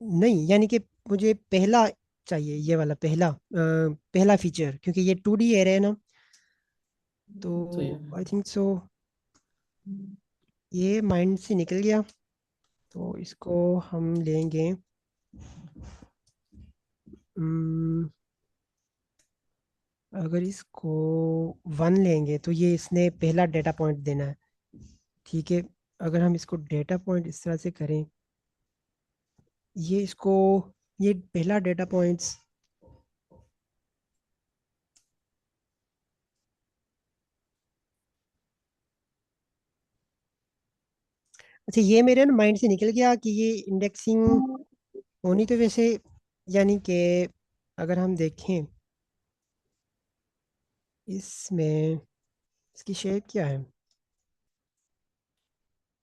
नहीं, यानी कि मुझे पहला चाहिए, ये वाला पहला, पहला फीचर, क्योंकि ये 2D एरे है ना। तो सही है। आई थिंक सो ये माइंड से निकल गया। तो इसको हम लेंगे, अम, अगर इसको 1 लेंगे तो ये इसने पहला डेटा पॉइंट देना है, ठीक है। अगर हम इसको डेटा पॉइंट इस तरह से करें, ये इसको, ये पहला डेटा पॉइंट्स, अच्छा ये मेरे ना माइंड से निकल गया कि ये इंडेक्सिंग होनी तो वैसे, यानी कि अगर हम देखें इसमें, इसकी शेप क्या है,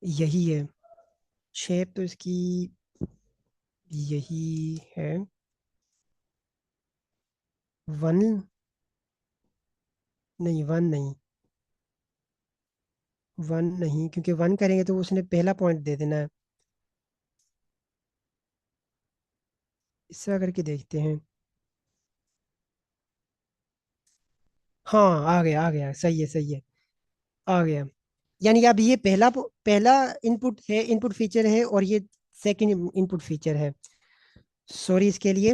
यही है। शेप तो इसकी यही है। 1 नहीं, 1 नहीं, 1 नहीं, क्योंकि 1 करेंगे तो उसने पहला पॉइंट दे देना है। इस तरह करके देखते हैं। हाँ, आ गया आ गया, सही है सही है, आ गया। यानी अब ये पहला इनपुट है, इनपुट फीचर है, और ये सेकंड इनपुट फीचर है। सॉरी इसके लिए।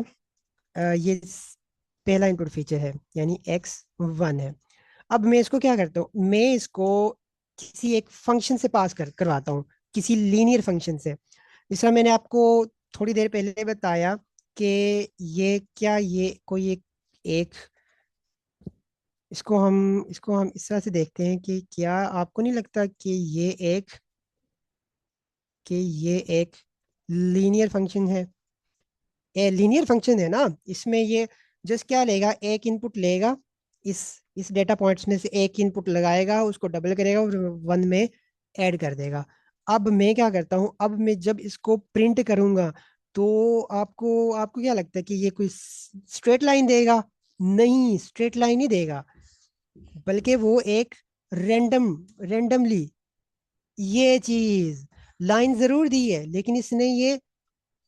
ये पहला इनपुट फीचर है, यानी x1 है। अब मैं इसको क्या करता हूँ, मैं इसको किसी एक फंक्शन से पास करवाता हूँ, किसी लीनियर फंक्शन से। जिस तरह मैंने आपको थोड़ी देर पहले बताया कि ये क्या, ये कोई एक इसको हम इस तरह से देखते हैं कि क्या आपको नहीं लगता कि ये एक लीनियर फंक्शन है। लीनियर फंक्शन है ना, इसमें ये जस्ट क्या लेगा, एक इनपुट लेगा, इस इस डेटा पॉइंट्स में से एक इनपुट लगाएगा, उसको डबल करेगा और 1 में ऐड कर देगा। अब मैं क्या करता हूँ, अब मैं जब इसको प्रिंट करूंगा तो आपको आपको क्या लगता है कि ये कोई स्ट्रेट लाइन देगा? नहीं, स्ट्रेट लाइन ही देगा, बल्कि वो एक रैंडमली, ये चीज, लाइन जरूर दी है लेकिन इसने ये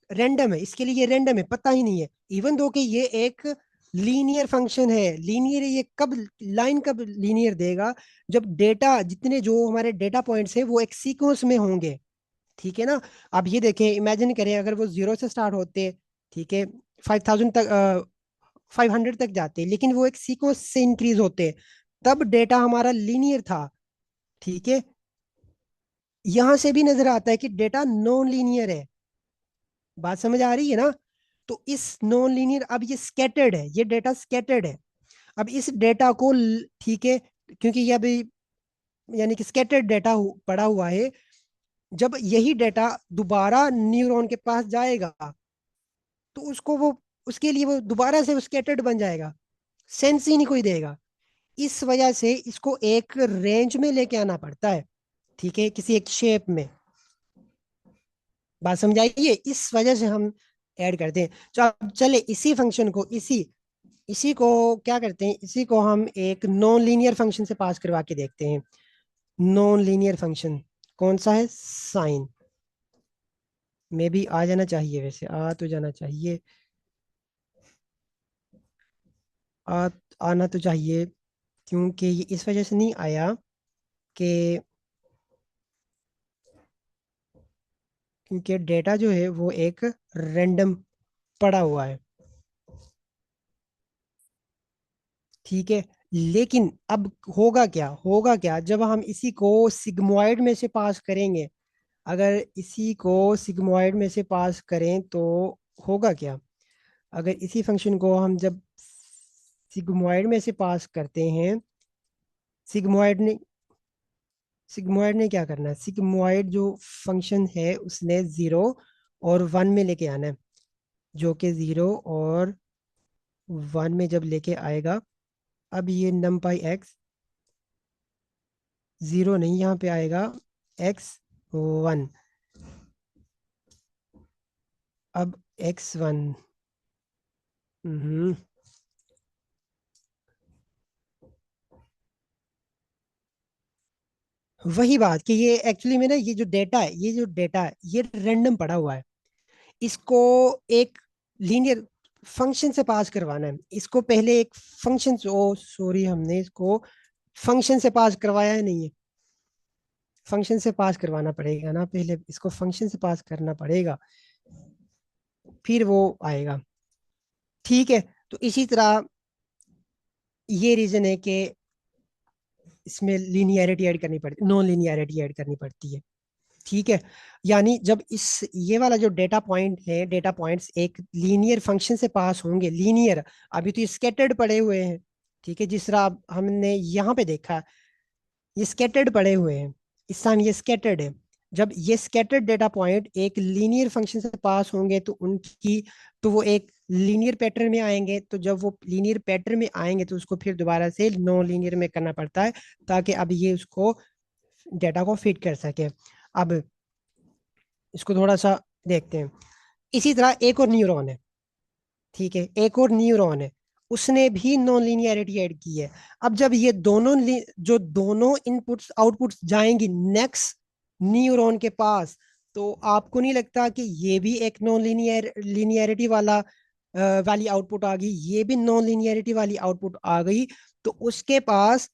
रैंडम है, इसके लिए ये रैंडम है, पता ही नहीं है। इवन दो कि ये एक लीनियर फंक्शन है, लीनियर ये कब, लाइन कब लीनियर देगा, जब डेटा, जितने जो हमारे डेटा पॉइंट्स है वो एक सीक्वेंस में होंगे। ठीक है ना। अब ये देखें, इमेजिन करें अगर वो 0 से स्टार्ट होते, ठीक है, 5000 तक, 500 तक जाते, लेकिन वो एक सीक्वेंस से इंक्रीज होते, तब डेटा हमारा लीनियर था। ठीक है। यहां से भी नजर आता है कि डेटा नॉन लीनियर है। बात समझ आ रही है ना। तो इस नॉन लीनियर, अब ये स्कैटर्ड है, ये डेटा स्कैटर्ड है। अब इस डेटा को ठीक है, क्योंकि ये अभी यानी कि स्कैटर्ड डेटा पड़ा हुआ है, जब यही डेटा दोबारा न्यूरॉन के पास जाएगा तो उसको वो, उसके लिए वो दोबारा से स्कैटर्ड बन जाएगा, सेंस ही नहीं कोई देगा। इस वजह से इसको एक रेंज में लेके आना पड़ता है, ठीक है, किसी एक शेप में। बात समझाइए, इस वजह से हम ऐड करते हैं। तो अब चले इसी फंक्शन को, इसी इसी को क्या करते हैं, इसी को हम एक नॉन लीनियर फंक्शन से पास करवा के देखते हैं। नॉन लीनियर फंक्शन कौन सा है, साइन में भी आ जाना चाहिए, वैसे आ तो जाना चाहिए, आ आना तो चाहिए, क्योंकि ये इस वजह से नहीं आया कि क्योंकि डेटा जो है वो एक रैंडम पड़ा हुआ है। ठीक है। लेकिन अब होगा क्या जब हम इसी को सिग्मॉइड में से पास करेंगे, अगर इसी को सिग्मॉइड में से पास करें तो होगा क्या, अगर इसी फंक्शन को हम जब सिग्मॉइड में से पास करते हैं, सिग्मॉइड ने सिग्मॉइड ने क्या करना है, सिग्मॉइड जो फंक्शन है उसने 0 और 1 में लेके आना है, जो कि 0 और 1 में जब लेके आएगा, अब ये नम पाई एक्स 0 नहीं, यहाँ पे आएगा x1। अब x1, हम्म वही बात कि ये एक्चुअली में ना, ये जो डेटा है, ये रैंडम पड़ा हुआ है, इसको एक लीनियर फंक्शन से पास करवाना है। इसको पहले एक फंक्शन, ओ सॉरी, हमने इसको फंक्शन से पास करवाया है, नहीं है, फंक्शन से पास करवाना पड़ेगा ना, पहले इसको फंक्शन से पास करना पड़ेगा, फिर वो आएगा। ठीक है। तो इसी तरह ये रीजन है कि इसमें लीनियरिटी ऐड करनी पड़ती, नॉन लीनियरिटी ऐड करनी पड़ती है। ठीक है। यानी जब इस ये वाला जो डेटा पॉइंट है, डेटा पॉइंट्स एक लीनियर फंक्शन से पास होंगे, लीनियर, अभी तो ये स्कैटर्ड पड़े हुए हैं। ठीक है, जिस तरह हमने यहाँ पे देखा, ये स्कैटर्ड पड़े हुए हैं, इस टाइम ये स्कैटर्ड है। जब ये स्कैटर्ड डेटा पॉइंट एक लीनियर फंक्शन से पास होंगे तो उनकी, तो वो एक लीनियर पैटर्न में आएंगे, तो जब वो लीनियर पैटर्न में आएंगे तो उसको फिर दोबारा से नॉन लीनियर में करना पड़ता है, ताकि अब ये उसको डेटा को फिट कर सके। अब इसको थोड़ा सा देखते हैं। इसी तरह एक और न्यूरॉन है, ठीक है, एक और न्यूरॉन है, उसने भी नॉन लीनियरिटी ऐड की है। अब जब ये जो दोनों इनपुट्स आउटपुट्स जाएंगी नेक्स्ट न्यूरॉन के पास, तो आपको नहीं लगता कि ये भी एक नॉन लीनियरिटी वाली आउटपुट आ गई, ये भी नॉन लीनियरिटी वाली आउटपुट आ गई। तो उसके पास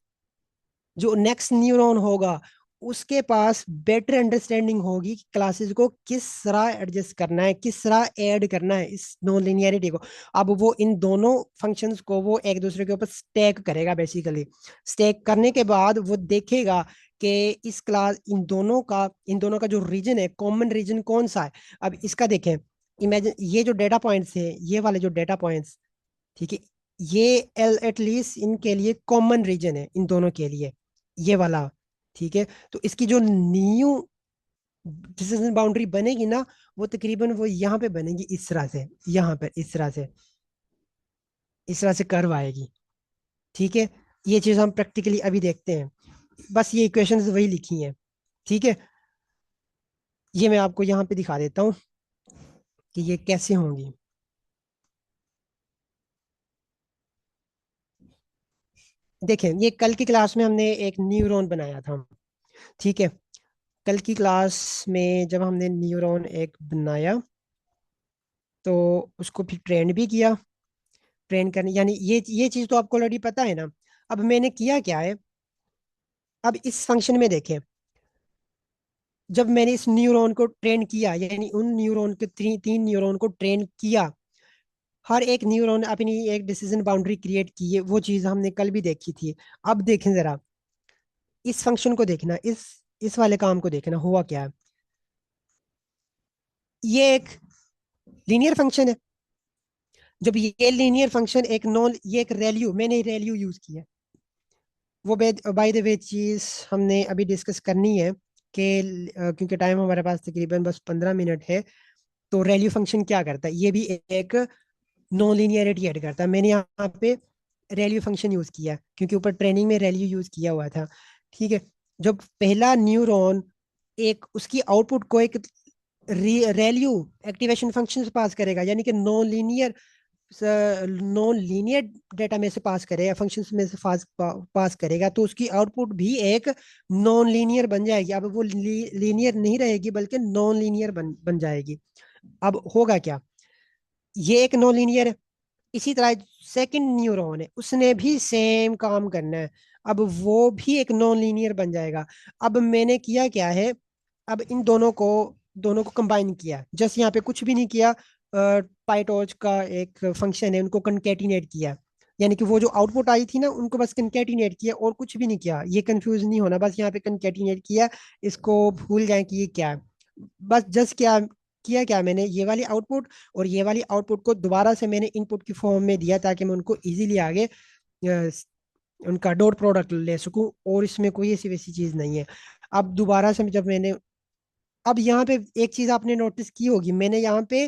जो नेक्स्ट न्यूरॉन होगा, उसके पास बेटर अंडरस्टैंडिंग होगी कि क्लासेस को किस तरह एडजस्ट करना है, किस तरह ऐड करना है इस नॉन लिनियरिटी को। अब वो इन दोनों फंक्शंस को वो एक दूसरे के ऊपर स्टैक करेगा, बेसिकली स्टैक करने के बाद वो देखेगा कि इस क्लास, इन दोनों का जो रीजन है, कॉमन रीजन कौन सा है। अब इसका देखें, इमेजिन ये जो डेटा पॉइंट्स है, ये वाले जो डेटा पॉइंट्स, ठीक है, ये एटलीस्ट इनके लिए कॉमन रीजन है, इन दोनों के लिए, ये वाला। ठीक है। तो इसकी जो न्यू डिसीजन बाउंड्री बनेगी ना, वो तकरीबन वो यहाँ पे बनेगी, इस तरह से, यहाँ पर इस तरह से कर्व आएगी। ठीक है। ये चीज हम प्रैक्टिकली अभी देखते हैं, बस ये इक्वेशंस वही लिखी हैं। ठीक है। ये मैं आपको यहाँ पे दिखा देता हूँ कि ये कैसे होंगी। देखें, ये कल की क्लास में हमने एक न्यूरॉन बनाया था। ठीक है। कल की क्लास में जब हमने न्यूरॉन एक बनाया, तो उसको फिर ट्रेन भी किया, ट्रेन करने, यानी ये चीज तो आपको ऑलरेडी पता है ना। अब मैंने किया क्या है, अब इस फंक्शन में देखें, जब मैंने इस न्यूरॉन को ट्रेन किया, यानी उन न्यूरॉन के तीन न्यूरॉन को ट्रेन किया, हर एक न्यूरॉन ने अपनी एक डिसीजन बाउंड्री क्रिएट की है, वो चीज हमने कल भी देखी थी। अब देखें जरा, इस फंक्शन को देखना, इस वाले काम को देखना, हुआ क्या है। ये एक लीनियर फंक्शन है। जब ये लीनियर फंक्शन एक नॉन, ये एक रैल्यू, मैंने रैल्यू यूज किया, वो बाय द वे चीज हमने अभी डिस्कस करनी है कि क्योंकि टाइम हमारे पास तकरीबन बस 15 मिनट है। तो रैल्यू फंक्शन क्या करता है, ये भी एक नॉन लीनियरिटी ऐड करता है। मैंने यहाँ पे रैल्यू फंक्शन यूज किया क्योंकि ऊपर ट्रेनिंग में रैल्यू यूज किया हुआ था। ठीक है, जब पहला न्यूरॉन एक उसकी आउटपुट को एक रैल्यू एक्टिवेशन फंक्शन से पास करेगा, यानी कि नॉन लीनियर डेटा में से पास करेगा, फंक्शंस में से पास करेगा, तो उसकी आउटपुट भी एक नॉन लीनियर बन जाएगी। अब वो लीनियर नहीं रहेगी बल्कि नॉन लीनियर बन जाएगी। अब होगा क्या, ये एक नॉन लीनियर है। इसी तरह सेकंड न्यूरॉन है, उसने भी सेम काम करना है, अब वो भी एक नॉन लीनियर बन जाएगा। अब मैंने किया क्या है, अब इन दोनों को कंबाइन किया, जस्ट यहाँ पे कुछ भी नहीं किया। पाइटॉर्च का एक फंक्शन है, उनको कंकेटिनेट किया, यानी कि वो जो आउटपुट आई थी ना उनको बस कंकेटिनेट किया और कुछ भी नहीं किया। ये कंफ्यूज नहीं होना, बस यहाँ पे कंकेटिनेट किया, इसको भूल जाए कि ये क्या है। बस जस्ट क्या किया, क्या मैंने ये वाली आउटपुट और ये वाली आउटपुट को दोबारा से मैंने इनपुट की फॉर्म में दिया ताकि मैं उनको इजीली आगे उनका डॉट प्रोडक्ट ले सकूं, और इसमें कोई ऐसी वैसी चीज नहीं है। अब दोबारा से जब मैंने, अब यहाँ पे एक चीज आपने नोटिस की होगी, मैंने यहाँ पे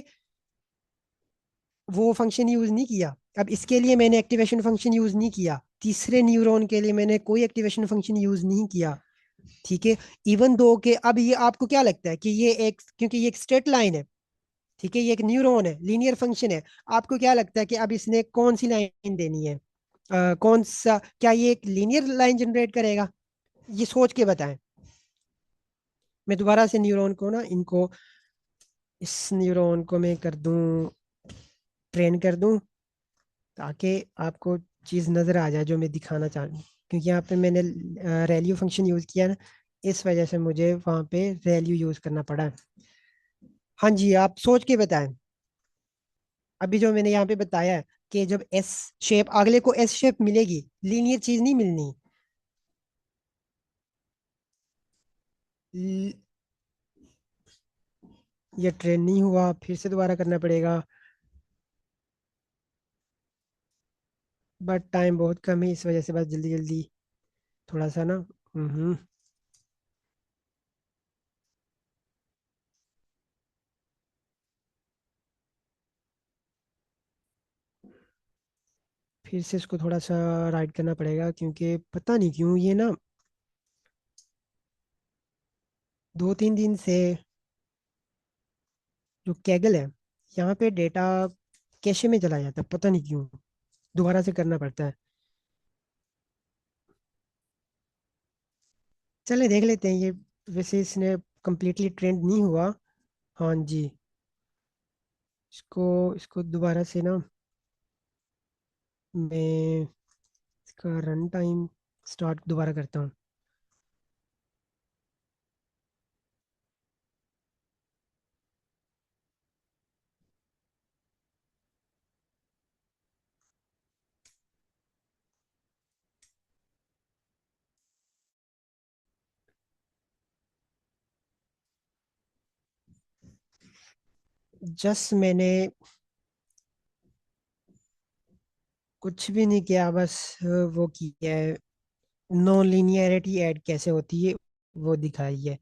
वो फंक्शन यूज नहीं किया। अब इसके लिए मैंने एक्टिवेशन फंक्शन यूज नहीं किया, तीसरे न्यूरॉन के लिए मैंने कोई एक्टिवेशन फंक्शन यूज नहीं किया। ठीक है, इवन दो के, अब ये आपको क्या लगता है कि ये एक, क्योंकि ये एक स्ट्रेट लाइन है, ठीक है, ये एक न्यूरॉन है, लीनियर फंक्शन है, आपको क्या लगता है कि अब इसने कौन सी लाइन देनी है, कौन सा, क्या ये एक लीनियर लाइन जनरेट करेगा, ये सोच के बताएं। मैं दोबारा से न्यूरॉन को ना, इनको, इस न्यूरॉन को मैं कर दूं, ट्रेन कर दूं, ताकि आपको चीज़ नज़र आ जाए जो मैं दिखाना चाह रहा हूँ। क्योंकि यहाँ पे मैंने रैल्यू फंक्शन यूज़ किया ना, इस वजह से मुझे वहाँ पे रैल्यू यूज़ करना पड़ा। हाँ जी, आप सोच के बताएं। अभी जो मैंने यहाँ पे बताया है कि जब एस शेप, अगले को एस शेप मिलेगी, लीनियर चीज नहीं मिलनी। ल- ये ट्रेन नहीं हुआ, फिर से दोबारा करना पड़ेगा, बट टाइम बहुत कम है, इस वजह से बस जल्दी जल्दी थोड़ा सा ना। हम्म। फिर से इसको थोड़ा सा राइट करना पड़ेगा, क्योंकि पता नहीं क्यों ये ना 2-3 दिन से जो कैगल है, यहाँ पे डेटा कैशे में चला जाता है, पता नहीं क्यों, दोबारा से करना पड़ता है। चले देख लेते हैं ये, वैसे इसने कंप्लीटली ट्रेंड नहीं हुआ। हाँ जी, इसको इसको दोबारा से ना, मैं इसका रन टाइम स्टार्ट दोबारा करता हूँ। जस्ट मैंने कुछ भी नहीं किया, बस वो किया है, नॉन लीनियरिटी ऐड कैसे होती है वो दिखाई है।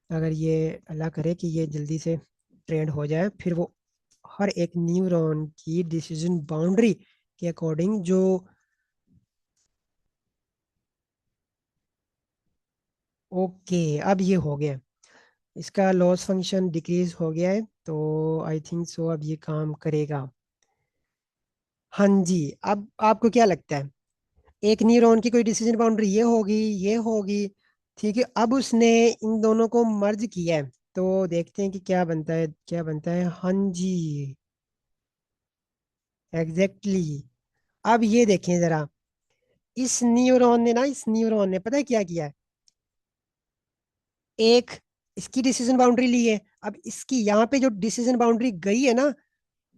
अगर ये अल्लाह करे कि ये जल्दी से ट्रेंड हो जाए, फिर वो हर एक न्यूरॉन की डिसीजन बाउंड्री के अकॉर्डिंग जो, ओके, अब ये हो गया, इसका लॉस फंक्शन डिक्रीज हो गया है, तो आई थिंक सो अब ये काम करेगा। हाँ जी, अब आपको क्या लगता है, एक न्यूरॉन की कोई डिसीजन बाउंड्री ये होगी, ये होगी, ठीक है, अब उसने इन दोनों को मर्ज किया है, तो देखते हैं कि क्या बनता है, क्या बनता है। हाँ जी, एग्जैक्टली अब ये देखें जरा, इस न्यूरॉन ने पता है क्या किया है? एक इसकी डिसीजन बाउंड्री ली है। अब इसकी यहाँ पे जो डिसीजन बाउंड्री गई है ना,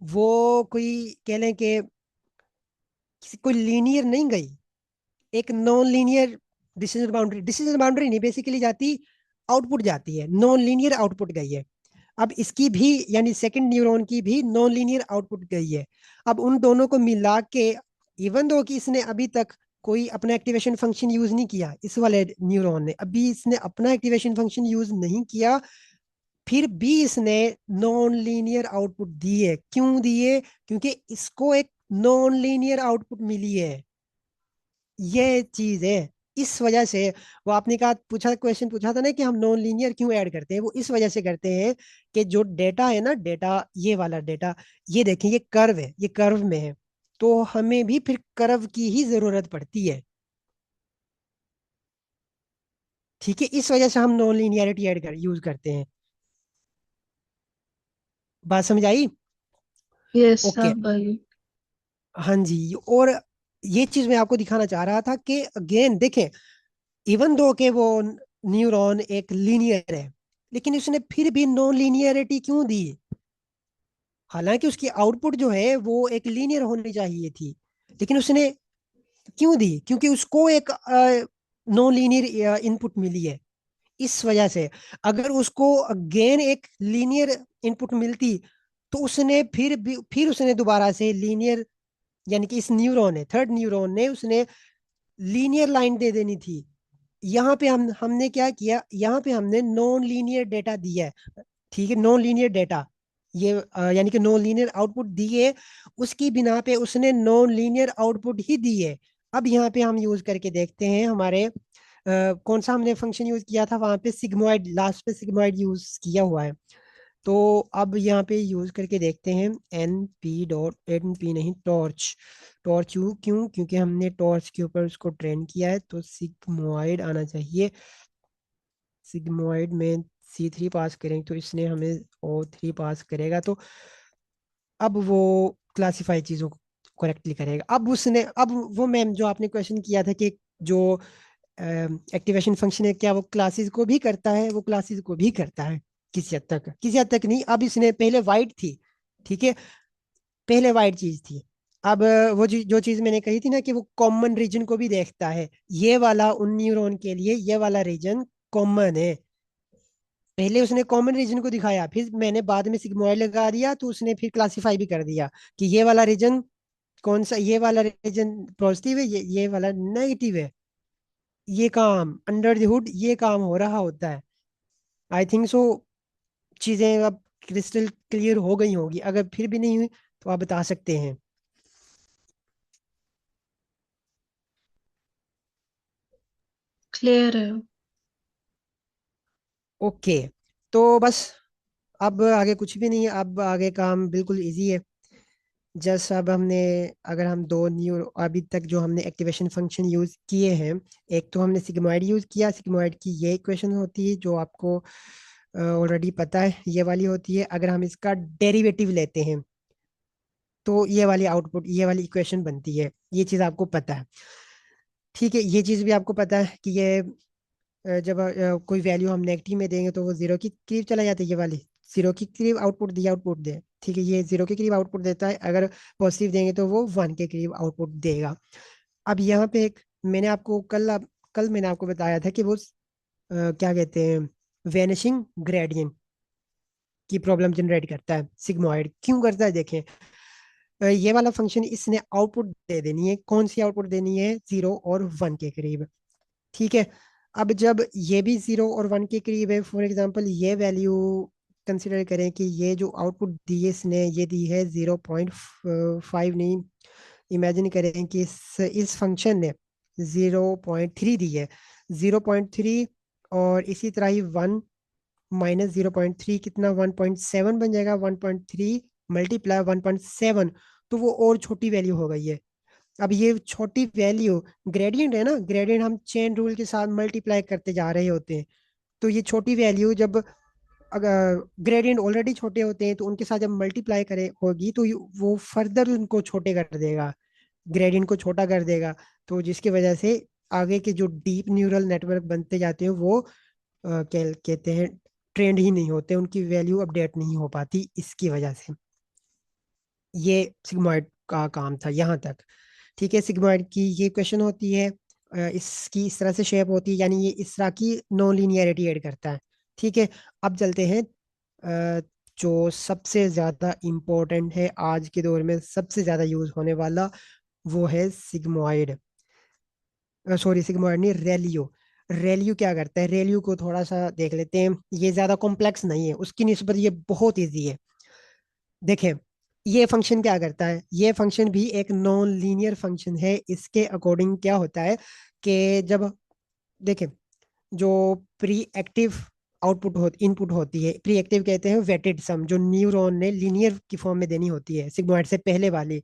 वो कोई कह लें कि किसी कोई लीनियर नहीं गई, एक नॉन लीनियर डिसीजन बाउंड्री नहीं बेसिकली जाती, आउटपुट जाती है, नॉन लीनियर आउटपुट गई है। अब इसकी भी यानी सेकंड न्यूरॉन की भी नॉन लीनियर आउटपुट गई है। अब उन दोनों को मिला के, इवन दो कि इसने अभी तक कोई अपना एक्टिवेशन फंक्शन यूज नहीं किया, इस वाले न्यूरॉन ने अभी इसने अपना एक्टिवेशन फंक्शन यूज नहीं किया, फिर भी इसने नॉन लीनियर आउटपुट दी है। क्यों दी है? क्योंकि इसको एक नॉन लीनियर आउटपुट मिली है, ये चीज है। इस वजह से वो आपने कहा, पूछा क्वेश्चन पूछा था ना कि हम नॉन लीनियर क्यों ऐड करते हैं, वो इस वजह से करते हैं कि जो डेटा है ना, डेटा ये वाला डेटा, ये देखें ये कर्व है, ये कर्व में है, तो हमें भी फिर कर्व की ही जरूरत पड़ती है। ठीक है, इस वजह से हम नॉन लीनियरिटी ऐड कर यूज करते हैं। बात समझ आई? Yes okay. आप भाई। हाँ जी। और ये चीज मैं आपको दिखाना चाह रहा था कि अगेन देखें, इवन दो के वो न्यूरॉन एक लीनियर है, लेकिन उसने फिर भी नॉन लीनियरिटी क्यों दी? हालांकि उसकी आउटपुट जो है वो एक लीनियर होनी चाहिए थी, लेकिन उसने क्यों दी? क्योंकि उसको एक नॉन लीनियर इनपुट मिली है, इस वजह से। अगर उसको अगेन एक लीनियर इनपुट मिलती, तो उसने फिर उसने दोबारा से लीनियर, यानी कि इस न्यूरॉन ने, थर्ड न्यूरॉन ने, उसने लीनियर लाइन दे देनी थी। यहाँ पे हमने क्या किया, यहाँ पे हमने नॉन लीनियर डेटा दिया है। ठीक है, नॉन लीनियर डेटा, ये यानी कि नॉन लीनियर आउटपुट दिए, उसकी बिना पे उसने नॉन लीनियर आउटपुट ही दी है। अब यहाँ पे हम यूज करके देखते हैं हमारे कौन सा हमने फंक्शन यूज किया था वहां पे, सिग्मोइड, लास्ट पे सिग्मोइड यूज किया हुआ है। तो अब यहाँ पे यूज करके देखते हैं, np नहीं, टॉर्च। टॉर्च यू क्यों? क्योंकि हमने टॉर्च के ऊपर उसको ट्रेन किया है, तो सिग्मोइड आना चाहिए। सिग्मोइड में C3 पास करेंगे तो इसने हमें O3 पास करेगा, तो अब वो क्लासिफाई चीज़ों को करेक्टली करेगा। अब वो मैम जो आपने क्वेश्चन किया था कि जो एक्टिवेशन फंक्शन है, क्या वो क्लासेस को भी करता है? वो क्लासेस को भी करता है किसी हद तक, किसी हद तक नहीं। अब इसने पहले वाइड थी, ठीक है, पहले वाइड चीज थी। अब वो जो चीज मैंने कही थी ना कि वो कॉमन रीजन को भी देखता है, ये वाला उन न्यूरॉन के लिए ये वाला रीजन कॉमन है। पहले उसने कॉमन रीजन को दिखाया, फिर मैंने बाद में सिग्मॉइड लगा दिया, तो उसने फिर क्लासिफाई भी कर दिया कि ये वाला रीजन कौन सा, ये वाला रीजन पॉजिटिव है, ये वाला नेगेटिव है। ये काम अंडर द हुड ये काम हो रहा होता है। आई थिंक सो चीजें अब क्रिस्टल क्लियर हो गई होगी, अगर फिर भी नहीं हुई तो आप बता सकते हैं। क्लियर है। ओके, तो बस अब आगे कुछ भी नहीं है, अब आगे काम बिल्कुल इजी है। जस्ट अब हमने, अगर हम दो न्यू अभी तक जो हमने एक्टिवेशन फंक्शन यूज किए हैं, एक तो हमने सिग्मॉइड यूज किया, सिग्मॉइड की ये इक्वेशन होती है जो आपको ऑलरेडी पता है, ये वाली होती है। अगर हम इसका डेरिवेटिव लेते हैं तो ये वाली आउटपुट, ये वाली इक्वेशन बनती है, ये चीज़ आपको पता है। ठीक है, ये चीज़ भी आपको पता है कि ये जब कोई वैल्यू हम नेगेटिव में देंगे तो वो जीरो के करीब चला जाता है, ये वाली जीरो के करीब आउटपुट दिया, आउटपुट दे। ठीक है, ये जीरो के करीब आउटपुट देता है, अगर पॉजिटिव देंगे तो वो वन के करीब आउटपुट देगा। अब यहाँ पे एक, मैंने आपको कल मैंने आपको बताया था कि वो क्या कहते हैं, वेनिशिंग ग्रेडियंट की प्रॉब्लम जनरेट करता है सिग्मॉइड। क्यों करता है देखें, ये वाला फंक्शन इसने आउटपुट दे देनी है, कौन सी आउटपुट देनी है? जीरो और वन के करीब। ठीक है, अब जब ये भी जीरो और वन के करीब है, फॉर एग्जांपल ये वैल्यू कंसिडर करें कि ये जो आउटपुट दी है इसने, ये दी है 0.5 नहीं, इमेजिन करें कि इस फंक्शन ने 0.3 दी है, 0.3, और इसी तरह ही वन माइनस 0.3 कितना, 1.7 बन जाएगा, 1.3 मल्टीप्लाई 1.7, तो वो और छोटी वैल्यू हो गई है। अब ये छोटी वैल्यू, ग्रेडियंट है ना, ग्रेडियंट हम चेन रूल के साथ मल्टीप्लाई करते जा रहे होते हैं, तो ये छोटी वैल्यू जब अगर ग्रेडियंट ऑलरेडी छोटे होते हैं तो उनके साथ जब मल्टीप्लाई करे होगी तो वो फर्दर उनको छोटे कर देगा, ग्रेडियंट को छोटा कर देगा। तो जिसकी वजह से आगे के जो डीप न्यूरल नेटवर्क बनते जाते हैं वो क्या कहते हैं, ट्रेंड ही नहीं होते, उनकी वैल्यू अपडेट नहीं हो पाती इसकी वजह से। ये सिग्मॉइड का काम था यहाँ तक। ठीक है, सिग्मॉइड की ये क्वेश्चन होती है, इसकी इस तरह से शेप होती है, यानी ये इस तरह की नॉन लीनियरिटी ऐड करता है। ठीक है, अब चलते हैं जो सबसे ज्यादा इम्पोर्टेंट है आज के दौर में, सबसे ज्यादा यूज होने वाला, वो है सिग्मॉइड। सॉरी, सिग्मॉइड नहीं, रेलियो। रेलियो क्या करता है, रेलियो को थोड़ा सा देख लेते हैं। ये ज्यादा कॉम्प्लेक्स नहीं है, उसकी निस्बत ये बहुत इजी है। देखें, ये फंक्शन क्या करता है, ये फंक्शन भी एक नॉन लीनियर फंक्शन है। इसके अकॉर्डिंग क्या होता है कि जब देखें, जो प्री एक्टिव आउटपुट हो इनपुट होती है, प्री एक्टिव कहते हैं वेटेड सम, जो न्यूरॉन ने लीनियर की फॉर्म में देनी होती है सिग्मॉइड से पहले वाली।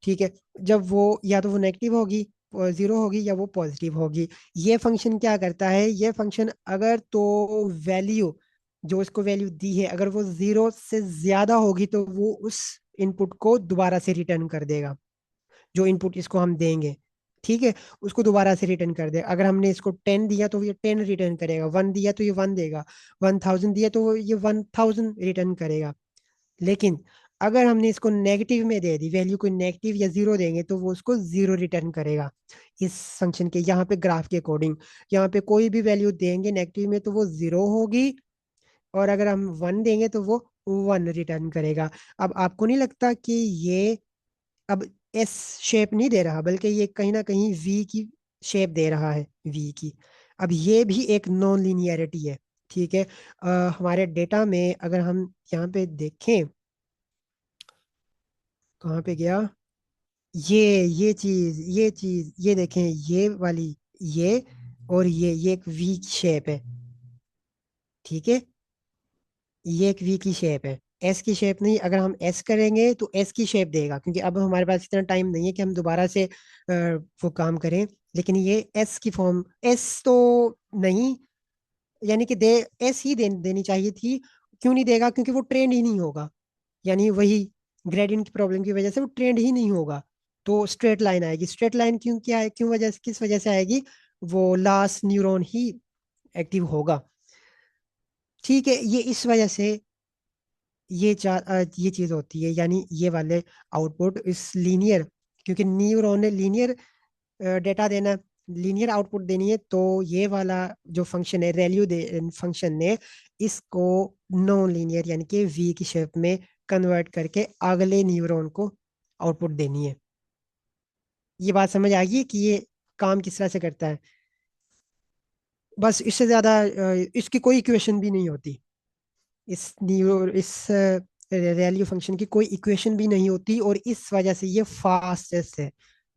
ठीक है, जब वो या तो वो नेगेटिव होगी, जीरो होगी, या वो पॉजिटिव होगी। ये फंक्शन क्या करता है, ये फंक्शन अगर तो वैल्यू, जो इसको वैल्यू दी है, अगर वो जीरो से ज्यादा होगी तो वो उस इनपुट को दोबारा से रिटर्न कर देगा, जो इनपुट इसको हम देंगे। ठीक है, उसको दोबारा से रिटर्न कर दे। अगर हमने इसको 10 दिया तो ये 10 रिटर्न करेगा, 1 दिया तो ये 1 देगा, 1000 दिया तो ये 1000 रिटर्न करेगा। लेकिन अगर हमने इसको नेगेटिव में दे दी, वैल्यू को नेगेटिव या जीरो देंगे, तो वो उसको जीरो रिटर्न करेगा। इस फंक्शन के यहाँ पे ग्राफ के अकॉर्डिंग, यहाँ पे कोई भी वैल्यू देंगे नेगेटिव में तो वो जीरो होगी, और अगर हम 1 देंगे तो वो 1 रिटर्न करेगा। अब आपको नहीं लगता कि ये अब एस शेप नहीं दे रहा, बल्कि ये कहीं ना कहीं वी की शेप दे रहा है, वी की। अब ये भी एक नॉन लीनियरिटी है। ठीक है, हमारे डेटा में अगर हम यहाँ पे देखें, कहाँ पे गया, ये चीज ये देखें, ये वाली, ये और ये एक वी शेप है। ठीक है, ये एक वी की शेप है, एस की शेप नहीं। अगर हम एस करेंगे तो एस की शेप देगा, क्योंकि अब हमारे पास इतना टाइम नहीं है कि हम दोबारा से वो काम करें। लेकिन ये एस की फॉर्म, एस तो नहीं, यानी कि एस ही देनी चाहिए थी। क्यों नहीं देगा, क्योंकि वो ट्रेंड ही नहीं होगा, यानी वही ग्रेडियंट की प्रॉब्लम की वजह से वो ट्रेंड ही नहीं होगा। तो स्ट्रेट लाइन आएगी, स्ट्रेट लाइन क्यों, क्या है, क्यों वजह से, किस वजह से आएगी, वो लास्ट न्यूरॉन ही एक्टिव होगा। ठीक है, ये इस वजह से ये चीज होती है, यानी ये वाले आउटपुट इस लीनियर, क्योंकि न्यूरॉन ने लीनियर डेटा देना, लीनियर आउटपुट देनी है, तो ये वाला जो फंक्शन है रेल्यू दे फंक्शन ने इसको नॉन लीनियर यानी कि वी की शेप में कन्वर्ट करके अगले न्यूरॉन को आउटपुट देनी है। ये बात समझ आ गई कि ये काम किस तरह से करता है। बस इससे ज्यादा इसकी कोई इक्वेशन भी नहीं होती, इस रैलियो फंक्शन की कोई इक्वेशन भी नहीं होती, और इस वजह से ये फास्टेस्ट है,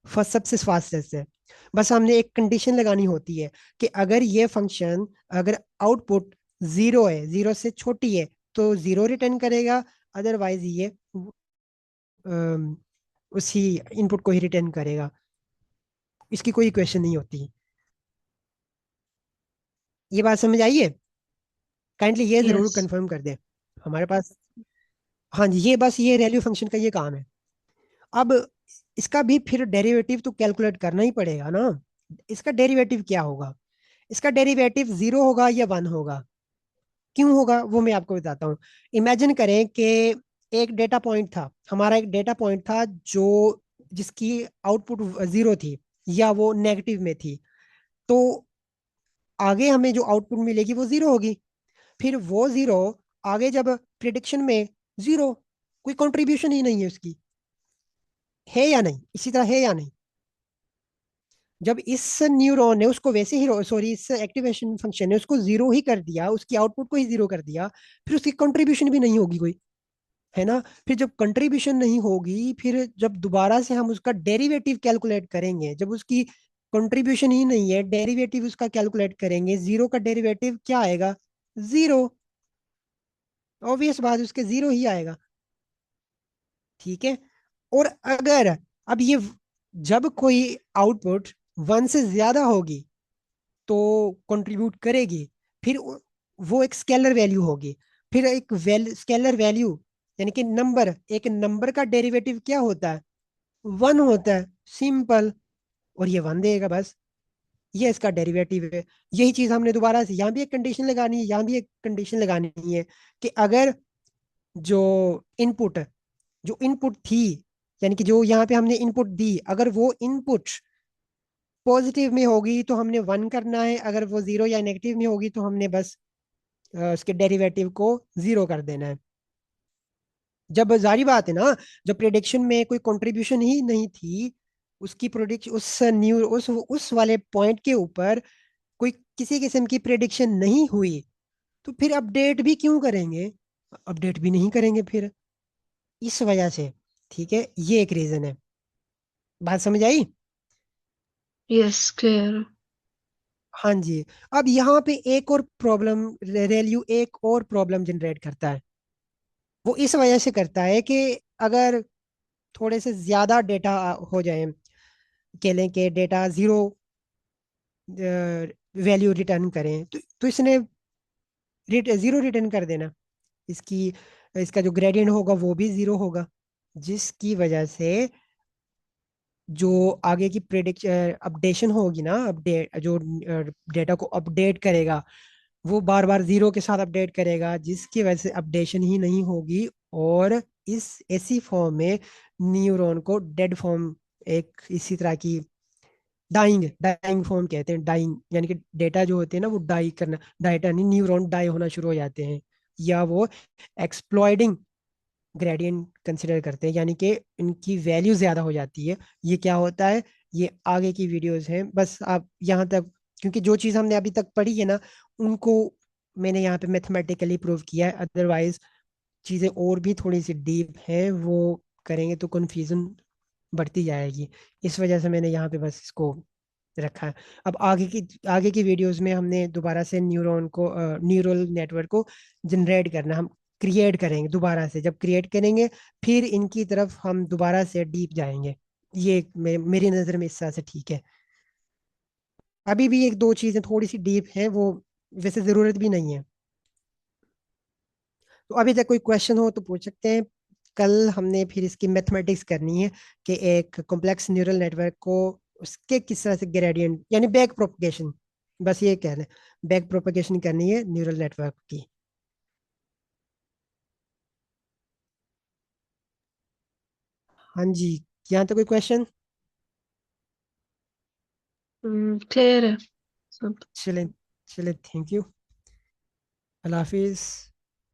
फर्स्ट सबसे फास्टेस्ट है। बस हमने एक कंडीशन लगानी होती है कि अगर ये फंक्शन, अगर आउटपुट जीरो है, जीरो से छोटी है, तो जीरो रिटर्न करेगा, अदरवाइज ये अम, उसी इनपुट को ही रिटर्न करेगा। इसकी कोई इक्वेशन नहीं होती। ये बात समझ आई है? काइंडली ये जरूर यस। कंफर्म कर दे हमारे पास। हाँ जी, ये बस ये वैल्यू फंक्शन का ये काम है। अब इसका भी फिर डेरिवेटिव तो कैलकुलेट करना ही पड़ेगा ना। इसका डेरिवेटिव क्या होगा, इसका डेरिवेटिव 0 होगा या 1 होगा। क्यों होगा वो मैं आपको बताता हूँ। इमेजिन करें कि एक डेटा पॉइंट था, हमारा एक डेटा पॉइंट था जो जिसकी आउटपुट 0 थी या वो नेगेटिव में थी, तो आगे हमें जो आउटपुट मिलेगी वो 0 होगी। फिर वो 0 आगे जब प्रिडिक्शन में 0, कोई कंट्रीब्यूशन ही नहीं है उसकी, है या नहीं, इसी तरह है या नहीं। जब इस न्यूरॉन ने उसको वैसे ही, सॉरी, इस एक्टिवेशन फंक्शन ने उसको 0 ही कर दिया, उसकी आउटपुट को ही 0 कर दिया, फिर उसकी कंट्रीब्यूशन भी नहीं होगी कोई, है ना। फिर जब कंट्रीब्यूशन नहीं होगी, फिर जब दोबारा से हम उसका डेरिवेटिव कैलकुलेट करेंगे, जब उसकी कंट्रीब्यूशन ही नहीं है, डेरिवेटिव उसका कैलकुलेट करेंगे, 0 का डेरिवेटिव क्या आएगा, 0। ऑब्वियस बात है, उसके 0 ही आएगा। ठीक है, और अगर अब ये जब कोई आउटपुट 1 से ज्यादा होगी तो कंट्रीब्यूट करेगी, फिर वो एक स्केलर वैल्यू होगी। फिर एक स्केलर वैल्यू, यानी कि नंबर, एक नंबर का डेरिवेटिव क्या होता है? 1 होता है, सिंपल। और ये 1 देगा बस, ये इसका डेरिवेटिव है। यही चीज हमने दोबारा से यहाँ भी एक कंडीशन लगानी है, यहाँ भी एक कंडीशन लगानी है कि अगर जो इनपुट जो इनपुट थी, यानी कि जो यहाँ पे हमने इनपुट दी, अगर वो इनपुट पॉजिटिव में होगी तो हमने 1 करना है, अगर वो जीरो या नेगेटिव में होगी तो हमने बस उसके डेरिवेटिव को 0 कर देना है। जब जारी बात है ना, जब प्रेडिक्शन में कोई कंट्रीब्यूशन ही नहीं थी, उसकी प्रोडिक्शन उस वाले पॉइंट के ऊपर कोई किसी किस्म की प्रेडिक्शन नहीं हुई, तो फिर अपडेट भी क्यों करेंगे? अपडेट भी नहीं करेंगे फिर, इस वजह से। ठीक है, ये एक रीजन है। बात समझ आई? Yes, clear. हाँ जी। अब यहाँ पे एक और प्रॉब्लम, रेल्यू एक और प्रॉब्लम जनरेट करता है। वो इस वजह से करता है कि अगर थोड़े से ज्यादा डेटा हो जाए, कह लें कि डेटा जीरो वैल्यू रिटर्न करें, तो इसने जीरो रिटर्न कर देना। इसकी इसका जो ग्रेडियंट होगा वो भी जीरो होगा, जिसकी वजह से जो आगे की प्रेडिक्ट अपडेशन होगी ना, अपडेट जो डेटा को अपडेट करेगा, वो बार बार जीरो के साथ अपडेट करेगा, जिसकी वजह से अपडेशन ही नहीं होगी। और इस ऐसी फॉर्म में न्यूरॉन को डेड फॉर्म, एक इसी तरह की डाइंग डाइंग फॉर्म कहते हैं। डाइंग यानी कि डेटा जो होते हैं ना वो डाई करना, डाटा नहीं, न्यूरॉन डाई होना शुरू हो जाते हैं, या वो एक्सप्लॉइडिंग ग्रेडियंट कंसिडर करते हैं, यानी कि इनकी वैल्यू ज्यादा हो जाती है। ये क्या होता है, ये आगे की वीडियोस हैं, बस आप यहाँ तक, क्योंकि जो चीज़ हमने अभी तक पढ़ी है ना, उनको मैंने यहाँ पे मैथमेटिकली प्रूव किया है। अदरवाइज चीज़ें और भी थोड़ी सी डीप हैं, वो करेंगे तो कन्फ्यूजन बढ़ती जाएगी। इस वजह से मैंने यहाँ पे बस इसको रखा है। अब आगे की वीडियोस में हमने दोबारा से न्यूरॉन को, न्यूरल नेटवर्क को जनरेट करना हम क्रिएट करेंगे दोबारा से। जब क्रिएट करेंगे फिर इनकी तरफ हम दोबारा से डीप जाएंगे। ये मेरी नज़र में इस तरह से ठीक है। अभी भी एक दो चीज़ें थोड़ी सी डीप हैं, वो वैसे ज़रूरत भी नहीं है। तो अभी तक कोई क्वेश्चन हो तो पूछ सकते हैं। कल हमने फिर इसकी मैथमेटिक्स करनी है कि एक कॉम्प्लेक्स न्यूरल नेटवर्क को उसके किस तरह से ग्रेडियंट, यानी बैक प्रोपगेशन, बस ये कह लें, बैक प्रोपगेशन करनी है न्यूरल नेटवर्क की। हाँ जी, यहाँ तक कोई क्वेश्चन? क्लियर है सब। चले चले, थैंक यू, अल्लाह हाफिज।